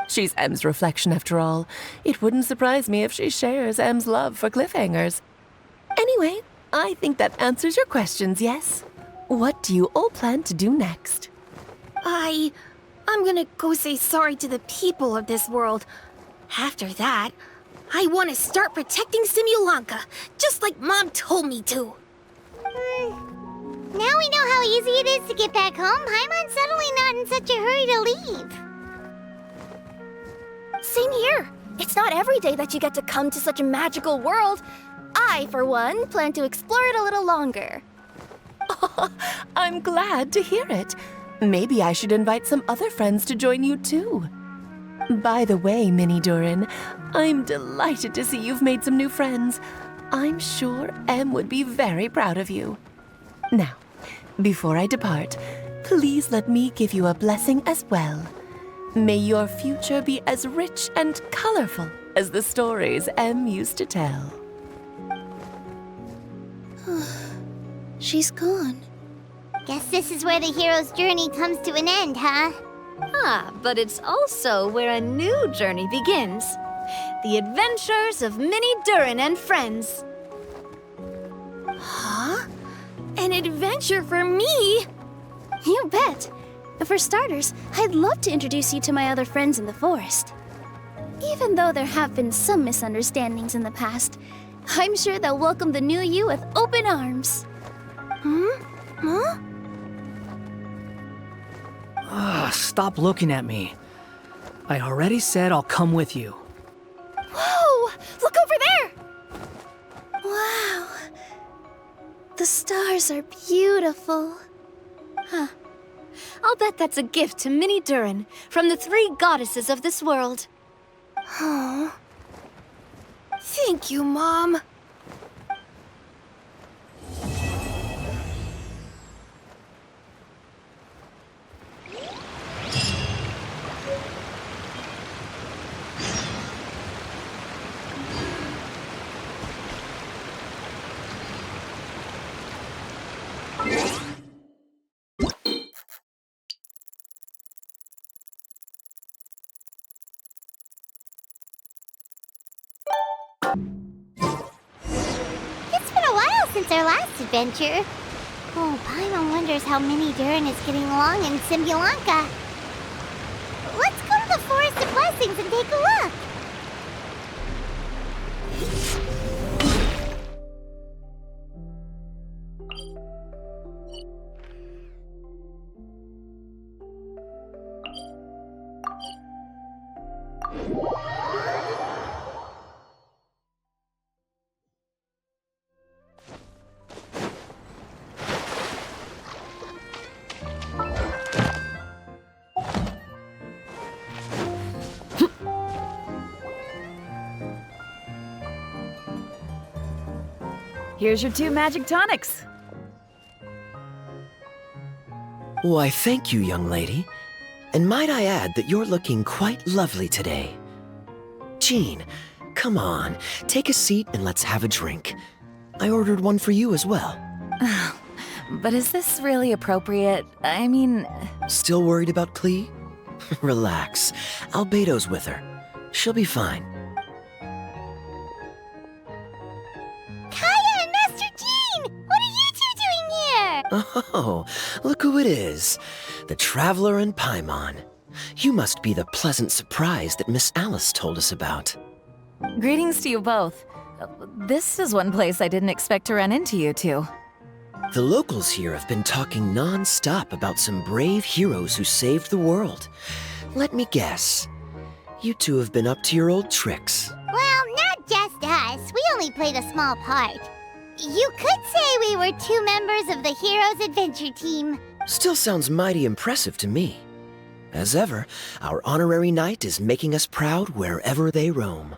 Speaker 12: She's Em's reflection, after all. It wouldn't surprise me if she shares Em's love for cliffhangers. Anyway, I think that answers your questions, yes? What do you all plan to do next?
Speaker 7: I'm gonna go say sorry to the people of this world. After that, I want to start protecting Simulanka, just like Mom told me to.
Speaker 2: Now we know how easy it is to get back home. Paimon's suddenly not in such a hurry to leave.
Speaker 7: Same here. It's not every day that you get to come to such a magical world. I, for one, plan to explore it a little longer.
Speaker 12: I'm glad to hear it. Maybe I should invite some other friends to join you too. By the way, Minnie Durin, I'm delighted to see you've made some new friends. I'm sure Em would be very proud of you. Now, before I depart, please let me give you a blessing as well. May your future be as rich and colorful as the stories Em used to tell.
Speaker 7: She's gone.
Speaker 2: Guess this is where the hero's journey comes to an end, huh?
Speaker 5: But it's also where a new journey begins. The adventures of Minnie Durin and friends.
Speaker 7: Huh? An adventure for me? You bet. For starters, I'd love to introduce you to my other friends in the forest. Even though there have been some misunderstandings in the past, I'm sure they'll welcome the new you with open arms. Huh?
Speaker 4: Stop looking at me. I already said I'll come with you.
Speaker 7: Whoa! Look over there! Wow. The stars are beautiful.
Speaker 5: I'll bet that's a gift to Minnie Durin from the 3 goddesses of this world.
Speaker 7: Oh. Thank you, Mom.
Speaker 2: It's been a while since our last adventure. Oh, Paimon wonders how Minnie Durin is getting along in Simulanka. Let's go to the Forest of Blessings and take a look.
Speaker 10: Here's your 2 magic tonics.
Speaker 6: Why, thank you, young lady. And might I add that you're looking quite lovely today. Jean, come on, take a seat and let's have a drink. I ordered one for you as well.
Speaker 10: But is this really appropriate? I mean...
Speaker 6: Still worried about Clee? Relax. Albedo's with her. She'll be fine.
Speaker 2: Kaya and Master Jean! What are you two doing here?
Speaker 6: Oh, look who it is. The Traveler and Paimon. You must be the pleasant surprise that Miss Alice told us about.
Speaker 10: Greetings to you both. This is one place I didn't expect to run into you two.
Speaker 6: The locals here have been talking non-stop about some brave heroes who saved the world. Let me guess. You two have been up to your old tricks.
Speaker 2: Well, not just us. We only played a small part. You could say we were 2 members of the Heroes Adventure Team.
Speaker 6: Still sounds mighty impressive to me. As ever, our honorary knight is making us proud wherever they roam.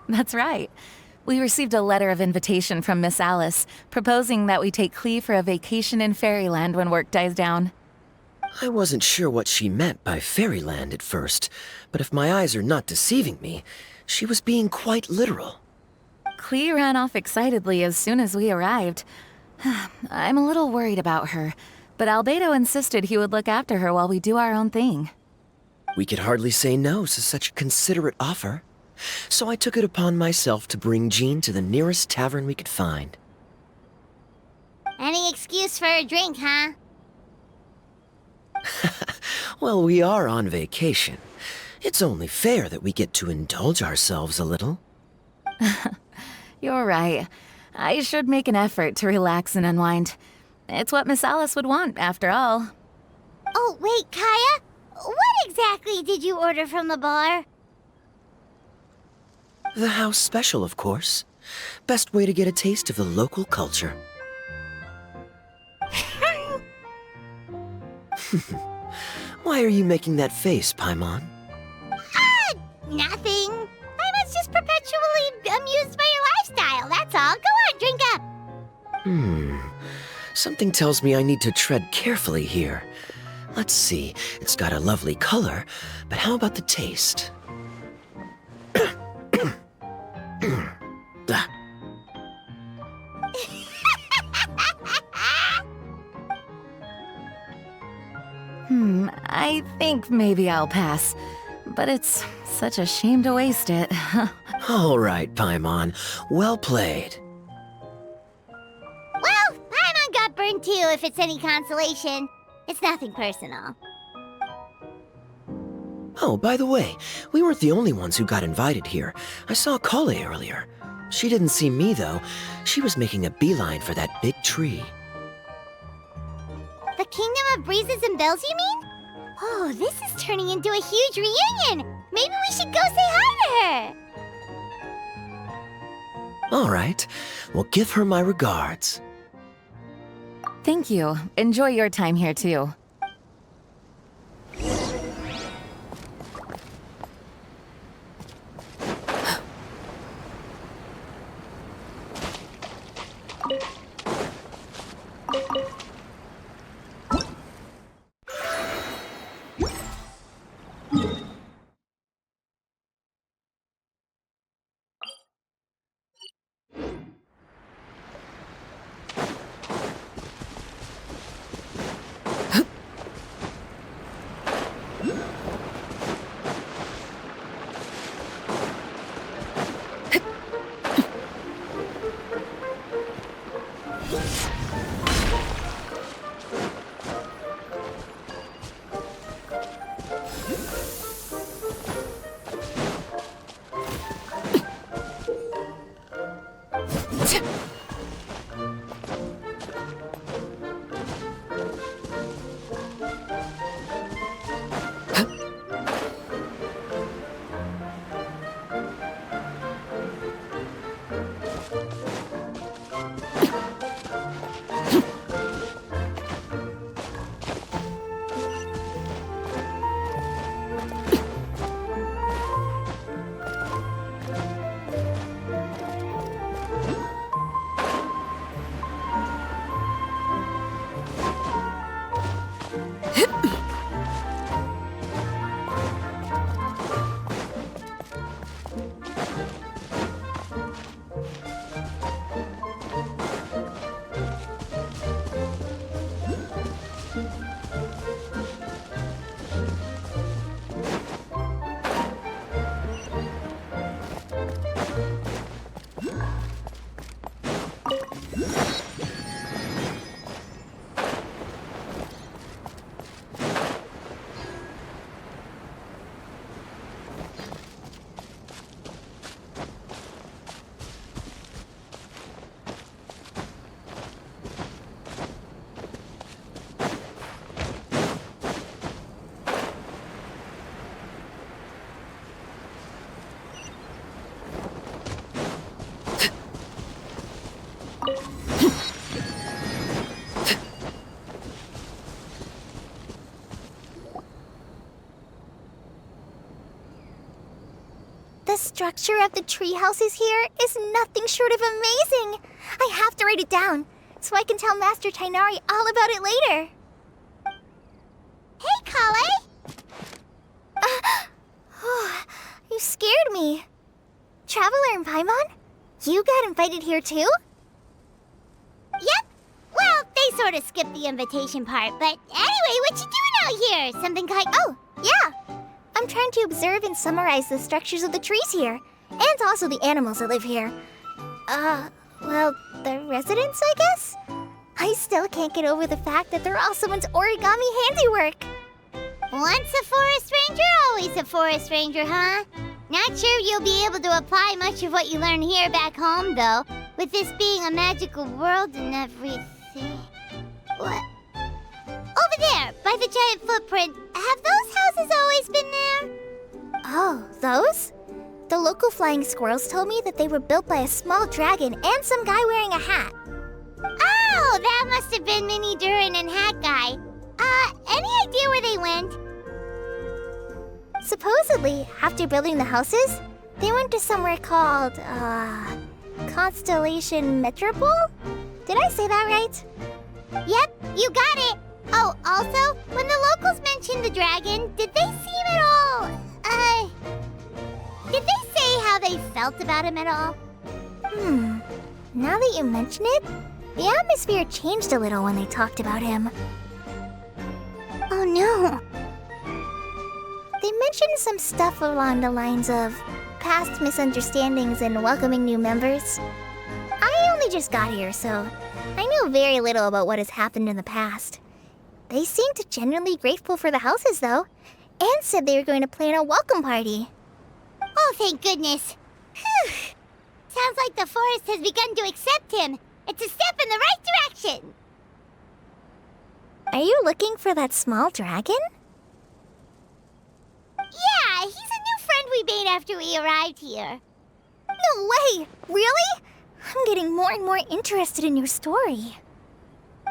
Speaker 10: That's right. We received a letter of invitation from Miss Alice, proposing that we take Clee for a vacation in Fairyland when work dies down.
Speaker 6: I wasn't sure what she meant by Fairyland at first, but if my eyes are not deceiving me, she was being quite literal.
Speaker 10: Clee ran off excitedly as soon as we arrived. I'm a little worried about her, but Albedo insisted he would look after her while we do our own thing.
Speaker 6: We could hardly say no to such a considerate offer, so I took it upon myself to bring Jean to the nearest tavern we could find.
Speaker 2: Any excuse for a drink, huh?
Speaker 6: Well, we are on vacation. It's only fair that we get to indulge ourselves a little.
Speaker 10: You're right. I should make an effort to relax and unwind. It's what Miss Alice would want, after all.
Speaker 2: Oh, wait, Kaya? What exactly did you order from the bar?
Speaker 6: The house special, of course. Best way to get a taste of the local culture. Why are you making that face, Paimon?
Speaker 2: Nothing. I'm just perpetually amused by your lifestyle, that's all. Go on, drink up.
Speaker 6: Something tells me I need to tread carefully here. Let's see, it's got a lovely color, but how about the taste? Ah.
Speaker 10: I think maybe I'll pass. But it's such a shame to waste it.
Speaker 6: All right, Paimon. Well played.
Speaker 2: Well, Paimon got burned too, if it's any consolation. It's nothing personal.
Speaker 6: Oh, by the way, we weren't the only ones who got invited here. I saw Kale earlier. She didn't see me, though. She was making a beeline for that big tree.
Speaker 2: The Kingdom of Breezes and Bells, you mean? Oh, this is turning into a huge reunion! Maybe we should go say hi to her!
Speaker 6: All right. Well, give her my regards.
Speaker 10: Thank you. Enjoy your time here, too.
Speaker 2: The structure of the tree houses here is nothing short of amazing. I have to write it down so I can tell Master Tainari all about it later. Hey, Kale! You scared me. Traveler and Paimon, you got invited here too? Yep. Well, they sort of skipped the invitation part, but anyway, what you doing out here? Something like... Oh, yeah. I'm trying to observe and summarize the structures of the trees here, and also the animals that live here. Well, the residents, I guess? I still can't get over the fact that they're all someone's origami handiwork. Once a forest ranger, always a forest ranger, huh? Not sure you'll be able to apply much of what you learn here back home, though, with this being a magical world and everything. What? Over there, by the giant footprint, have those houses always been there? Oh, those? The local flying squirrels told me that they were built by a small dragon and some guy wearing a hat. Oh, that must have been Mini Durin and Hat Guy. Any idea where they went? Supposedly, after building the houses, they went to somewhere called, Constellation Metropole? Did I say that right? Yep, you got it! Oh, also, when the locals mentioned the dragon, did they seem at all, did they say how they felt about him at all? Now that you mention it, the atmosphere changed a little when they talked about him. Oh no. They mentioned some stuff along the lines of past misunderstandings and welcoming new members. I only just got here, so I know very little about what has happened in the past. They seemed genuinely grateful for the houses, though, and said they were going to plan a welcome party. Oh, thank goodness. Whew. Sounds like the forest has begun to accept him. It's a step in the right direction. Are you looking for that small dragon? Yeah, he's a new friend we made after we arrived here. No way! Really? I'm getting more and more interested in your story.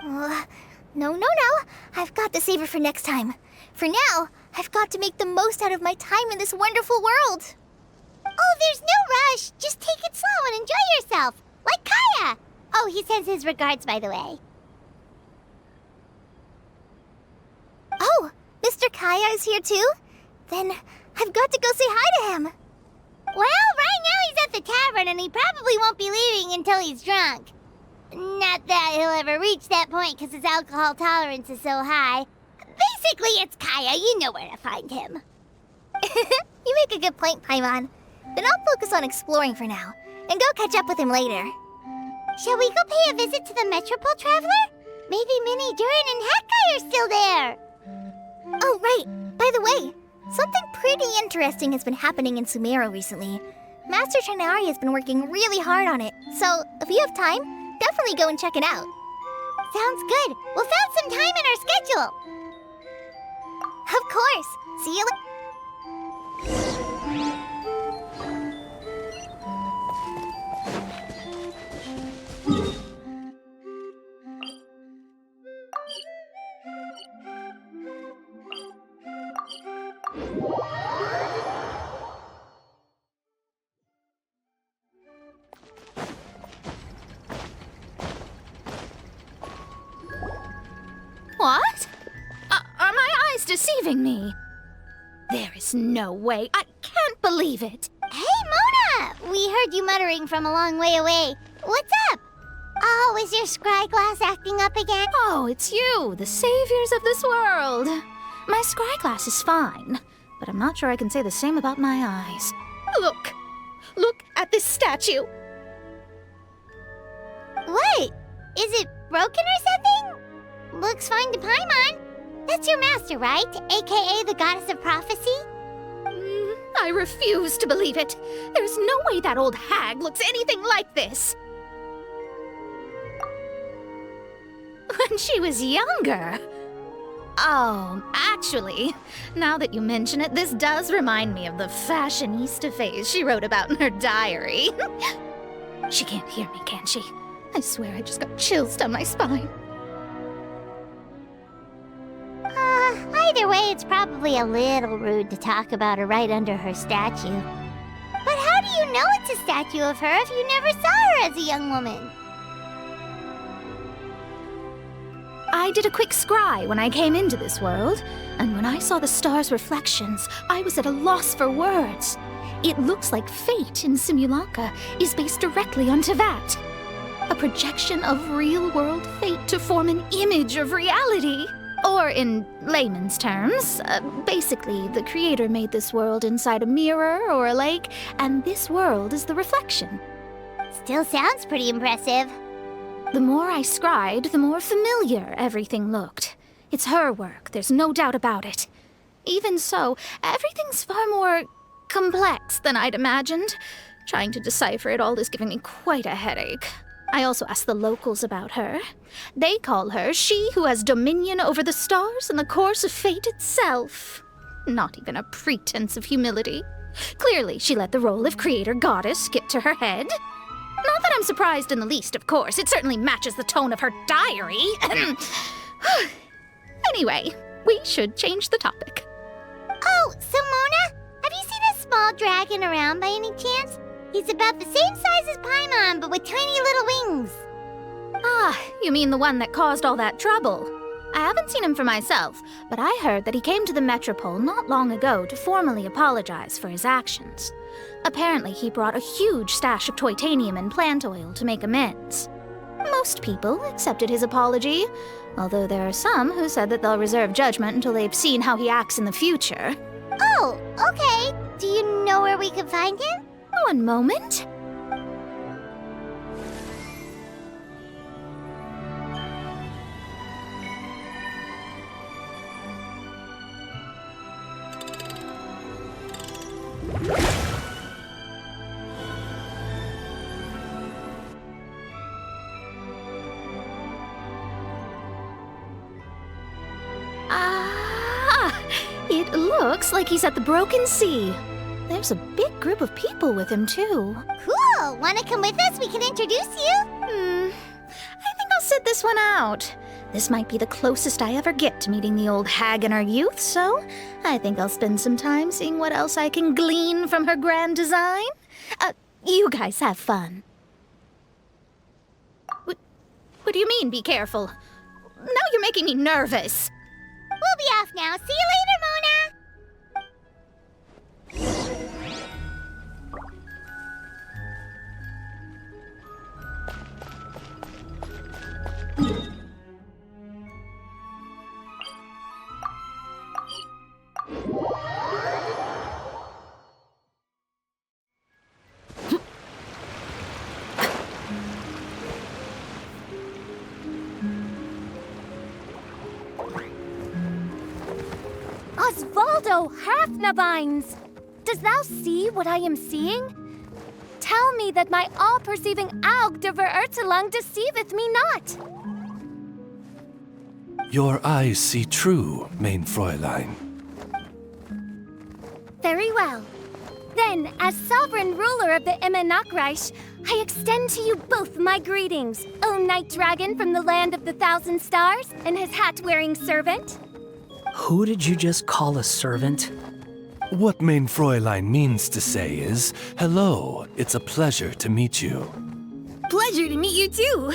Speaker 2: No. I've got to save it for next time. For now, I've got to make the most out of my time in this wonderful world. Oh, there's no rush. Just take it slow and enjoy yourself. Like Kaya. Oh, he sends his regards, by the way. Oh, Mr. Kaya is here too? Then I've got to go say hi to him. Well, right now he's at the tavern and he probably won't be leaving until he's drunk. Not that he'll ever reach that point because his alcohol tolerance is so high. Basically, it's Kaya. You know where to find him. You make a good point, Paimon. Then I'll focus on exploring for now and go catch up with him later. Shall we go pay a visit to the Metropole Traveler? Maybe Mini Durin and Hat Guy are still there. Oh, right. By the way, something pretty interesting has been happening in Sumeru recently. Master Tainari has been working really hard on it, so if you have time, definitely go and check it out. Sounds good. We'll find some time in our schedule. Of course. See you later.
Speaker 5: What? Am deceiving me. There is no way. I can't believe it.
Speaker 2: Hey, Mona! We heard you muttering from a long way away. What's up? Oh, is your scry glass acting up again?
Speaker 5: Oh, it's you, the saviors of this world. My scry glass is fine, but I'm not sure I can say the same about my eyes. Look! Look at this statue!
Speaker 2: What? Is it broken or something? Looks fine to Paimon. That's your master, right? AKA the goddess of prophecy?
Speaker 5: I refuse to believe it. There's no way that old hag looks anything like this. When she was younger. Oh, actually, now that you mention it, this does remind me of the fashionista phase she wrote about in her diary. She can't hear me, can she? I swear I just got chills down my spine.
Speaker 2: Either way, it's probably a little rude to talk about her right under her statue. But how do you know it's a statue of her if you never saw her as a young woman?
Speaker 5: I did a quick scry when I came into this world, and when I saw the stars' reflections, I was at a loss for words. It looks like fate in Simulanka is based directly on Tevat. A projection of real-world fate to form an image of reality. Or in layman's terms, basically the creator made this world inside a mirror or a lake, and this world is the reflection.
Speaker 2: Still sounds pretty impressive.
Speaker 5: The more I scried, the more familiar everything looked. It's her work, there's no doubt about it. Even so, everything's far more complex than I'd imagined. Trying to decipher it all is giving me quite a headache. I also asked the locals about her. They call her she who has dominion over the stars and the course of fate itself. Not even a pretense of humility. Clearly, she let the role of creator goddess get to her head. Not that I'm surprised in the least, of course. It certainly matches the tone of her diary. Anyway, we should change the topic.
Speaker 2: Oh, so Mona, have you seen a small dragon around by any chance? He's about the same size as Paimon, but with tiny little wings.
Speaker 5: Ah, you mean the one that caused all that trouble? I haven't seen him for myself, but I heard that he came to the Metropole not long ago to formally apologize for his actions. Apparently, he brought a huge stash of Toitanium and plant oil to make amends. Most people accepted his apology, although there are some who said that they'll reserve judgment until they've seen how he acts in the future.
Speaker 2: Oh, okay. Do you know where we can find him?
Speaker 5: One moment. It looks like he's at the Broken Sea. There's a big group of people with him, too.
Speaker 2: Cool! Wanna come with us? We can introduce you?
Speaker 5: I think I'll sit this one out. This might be the closest I ever get to meeting the old hag in her youth, so I think I'll spend some time seeing what else I can glean from her grand design. You guys have fun. What do you mean, be careful? Now you're making me nervous.
Speaker 2: We'll be off now. See you later, Mona!
Speaker 7: Osvaldo Hafnavines! Does thou see what I am seeing? Tell me that my all-perceiving Aug de Verurtelung deceiveth me not!
Speaker 13: Your eyes see true, main Fräulein.
Speaker 7: Very well. Then, as sovereign ruler of the Immenachreich, I extend to you both my greetings, O Night Dragon from the land of the Thousand Stars and his hat-wearing servant.
Speaker 4: Who did you just call a servant?
Speaker 13: What main Fräulein means to say is, hello, it's a pleasure to meet you.
Speaker 14: Pleasure to meet you too.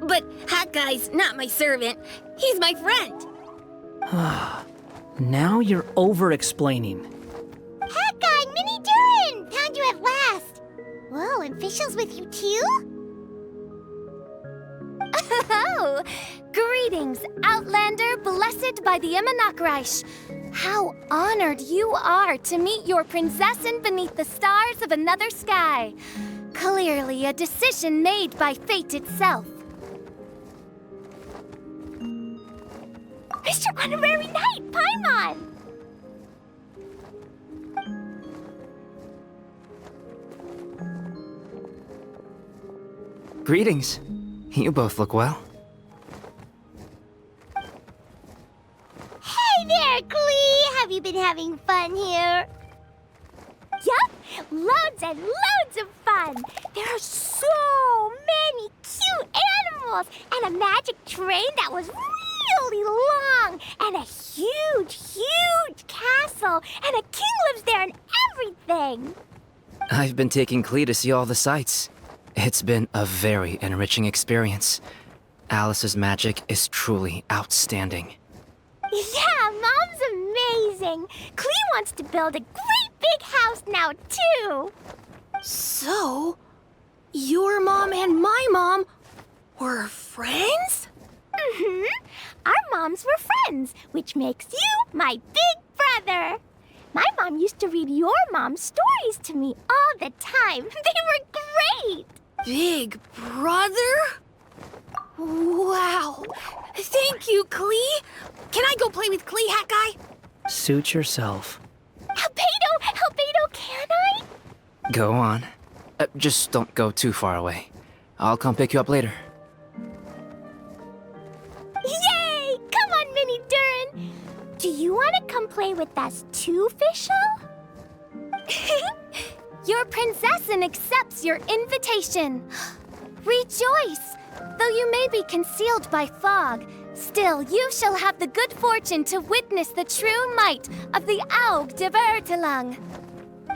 Speaker 14: But Hat Guy's not my servant. He's my friend.
Speaker 4: Now you're over-explaining.
Speaker 2: Hat Guy, Mini Durin! Found you at last! Whoa, and Fischl's with you too?
Speaker 7: Oh! Greetings, Outlander blessed by the Immanakreich. How honored you are to meet your Prinzessin beneath the stars of another sky. Clearly a decision made by fate itself.
Speaker 2: Mr. Honorary Knight, Paimon!
Speaker 15: Greetings. You both look well.
Speaker 2: Hey there, Klee! Have you been having fun here? Yup! Loads and loads of fun! There are so many cute animals! And a magic train that was really long! And a huge castle! And a king lives there and everything!
Speaker 15: I've been taking Klee to see all the sights. It's been a very enriching experience. Alice's magic is truly outstanding.
Speaker 2: Yeah, Mom's amazing! Klee wants to build a great big house now, too!
Speaker 7: So, your mom and my mom were friends?
Speaker 2: Mm-hmm. Our moms were friends, which makes you my big brother. My mom used to read your mom's stories to me all the time. They were great!
Speaker 14: Big brother? Wow. Thank you, Klee. Can I go play with Klee, Hat Guy?
Speaker 4: Suit yourself.
Speaker 2: Albedo, can I?
Speaker 15: Go on. Just don't go too far away. I'll come pick you up later.
Speaker 2: Yay! Come on, Mini Durin. Do you want to come play with us too, Fischl?
Speaker 7: Your Prinzessin accepts your invitation. Rejoice! Though you may be concealed by fog, still you shall have the good fortune to witness the true might of the Aug de Vertelang.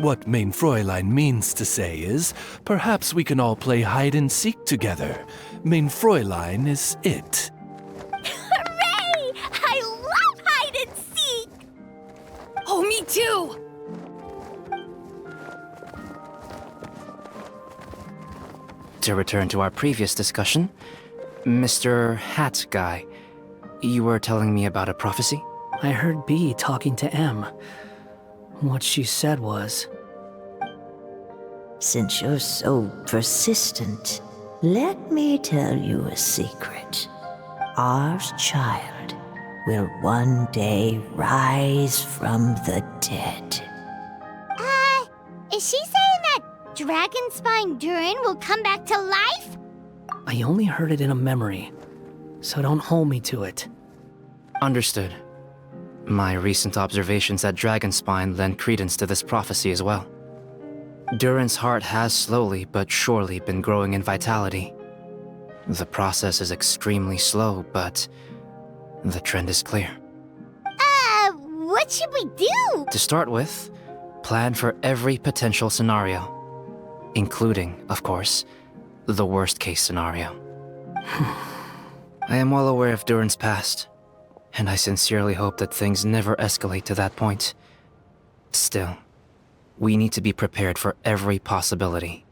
Speaker 13: What Mein Fräulein means to say is, perhaps we can all play hide-and-seek together. Mein Fräulein is it.
Speaker 2: Hooray! I love hide and seek!
Speaker 14: Oh, me too!
Speaker 15: To return to our previous discussion, Mr. Hat Guy, you were telling me about a prophecy?
Speaker 4: I heard B talking to M. What she said was...
Speaker 1: Since you're so persistent, let me tell you a secret. Our child will one day rise from the dead.
Speaker 2: Is she saying that Dragonspine Durin will come back to life?
Speaker 4: I only heard it in a memory, so don't hold me to it.
Speaker 15: Understood. My recent observations at Dragonspine lend credence to this prophecy as well. Durin's heart has slowly but surely been growing in vitality. The process is extremely slow, but the trend is clear.
Speaker 2: What should we do?
Speaker 15: To start with, plan for every potential scenario, including, of course, the worst-case scenario. I am well aware of Durin's past, and I sincerely hope that things never escalate to that point. Still, we need to be prepared for every possibility.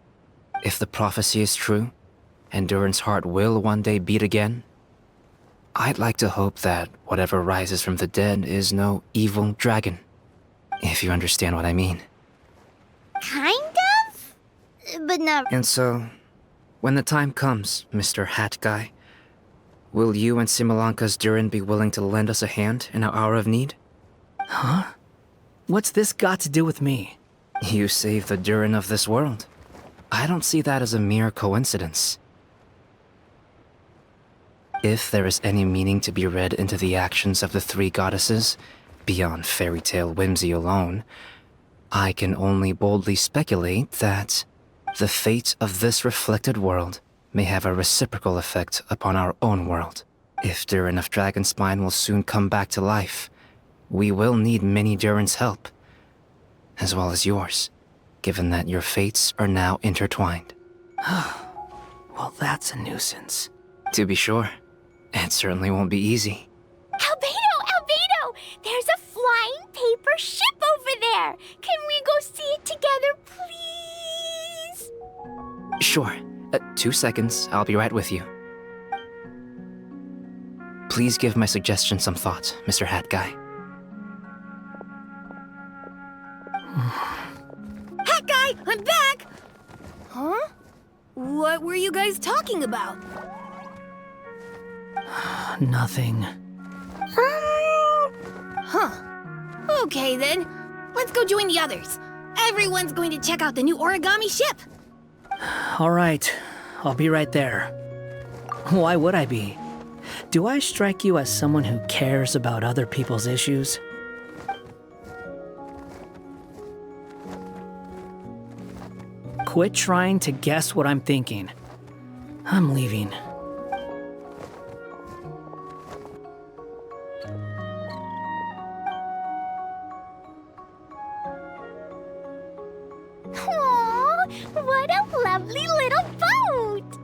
Speaker 15: If the prophecy is true, and Durin's heart will one day beat again, I'd like to hope that whatever rises from the dead is no evil dragon. If you understand what I mean.
Speaker 2: Kind of? But not...
Speaker 15: And so, when the time comes, Mr. Hat Guy, will you and Simulanka's Durin be willing to lend us a hand in our hour of need?
Speaker 4: Huh? What's this got to do with me?
Speaker 15: You saved the Durin of this world. I don't see that as a mere coincidence. If there is any meaning to be read into the actions of the three goddesses, beyond fairy tale whimsy alone, I can only boldly speculate that the fate of this reflected world may have a reciprocal effect upon our own world. If Durin of Dragonspine will soon come back to life, we will need Mini Durin's help, as well as yours, given that your fates are now intertwined.
Speaker 4: Well, that's a nuisance.
Speaker 15: To be sure, it certainly won't be easy.
Speaker 2: Albedo! There's a fly
Speaker 15: Sure. 2 seconds, I'll be right with you. Please give my suggestion some thought, Mr. Hat Guy.
Speaker 14: Hat Guy, I'm back! Huh? What were you guys talking about?
Speaker 4: Nothing.
Speaker 14: Huh. Okay then. Let's go join the others. Everyone's going to check out the new origami ship.
Speaker 4: All right, I'll be right there. Why would I be? Do I strike you as someone who cares about other people's issues? Quit trying to guess what I'm thinking. I'm leaving.
Speaker 2: Aww, what a lovely little boat!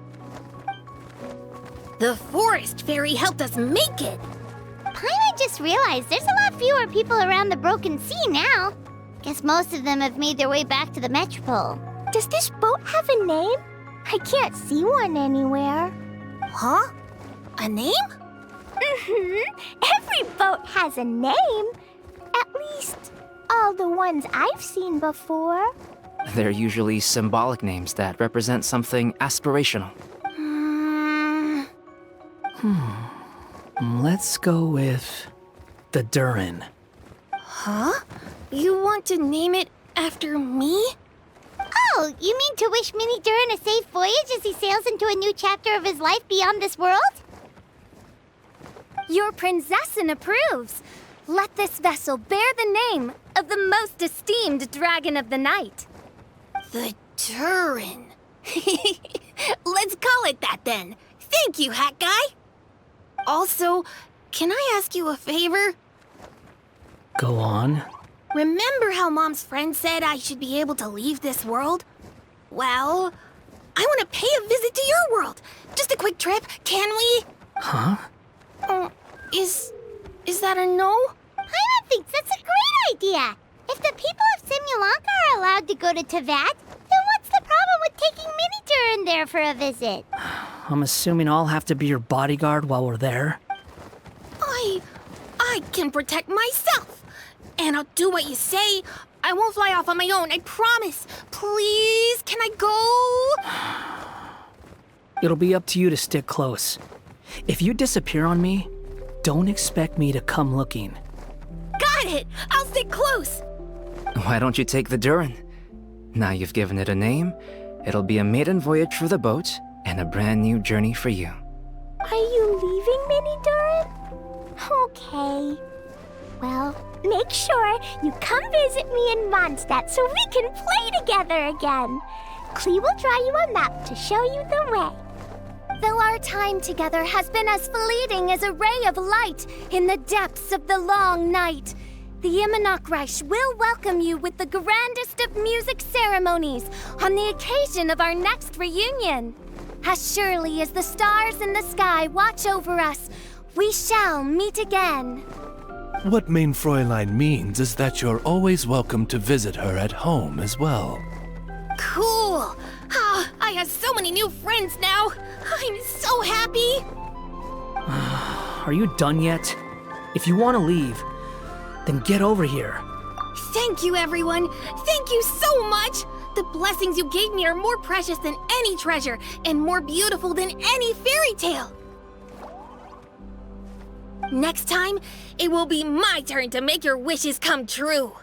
Speaker 14: The forest fairy helped us make it.
Speaker 2: Paimon just realized there's a lot fewer people around the Broken Sea now. Guess most of them have made their way back to the Metropole. Does this boat have a name? I can't see one anywhere.
Speaker 14: Huh? A name?
Speaker 2: Every boat has a name. At least, all the ones I've seen before.
Speaker 15: They're usually symbolic names that represent something aspirational.
Speaker 4: Let's go with the Durin.
Speaker 14: Huh? You want to name it after me?
Speaker 2: Oh, you mean to wish Mini Durin a safe voyage as he sails into a new chapter of his life beyond this world?
Speaker 7: Your princessin approves. Let this vessel bear the name of the most esteemed dragon of the night.
Speaker 14: The Durin. Let's call it that then. Thank you, Hat Guy. Also, can I ask you a favor?
Speaker 4: Go on.
Speaker 14: Remember how Mom's friend said I should be able to leave this world? Well, I want to pay a visit to your world. Just a quick trip, can we?
Speaker 4: Huh?
Speaker 14: Is that a no?
Speaker 2: Paimon thinks that's a great idea. If the people of Simulanka are allowed to go to Teyvat, then what's the problem with taking Mini Durin there for a visit?
Speaker 4: I'm assuming I'll have to be your bodyguard while we're there.
Speaker 14: I can protect myself. And I'll do what you say. I won't fly off on my own, I promise. Please, can I go?
Speaker 4: It'll be up to you to stick close. If you disappear on me, don't expect me to come looking.
Speaker 14: Got it! I'll stick close!
Speaker 15: Why don't you take the Durin? Now you've given it a name, it'll be a maiden voyage for the boat and a brand new journey for you.
Speaker 2: Are you leaving, Mini Durin? Okay. Well, make sure you come visit me in Mondstadt so we can play together again. Klee will draw you a map to show you the way.
Speaker 7: Though our time together has been as fleeting as a ray of light in the depths of the long night, the Immonokreich will welcome you with the grandest of music ceremonies on the occasion of our next reunion. As surely as the stars in the sky watch over us, we shall meet again.
Speaker 13: What Mein Fräulein means is that you're always welcome to visit her at home as well.
Speaker 14: Cool! Ah, I have so many new friends now! I'm so happy!
Speaker 4: Are you done yet? If you want to leave, then get over here.
Speaker 14: Thank you, everyone! Thank you so much! The blessings you gave me are more precious than any treasure, and more beautiful than any fairy tale! Next time, it will be my turn to make your wishes come true!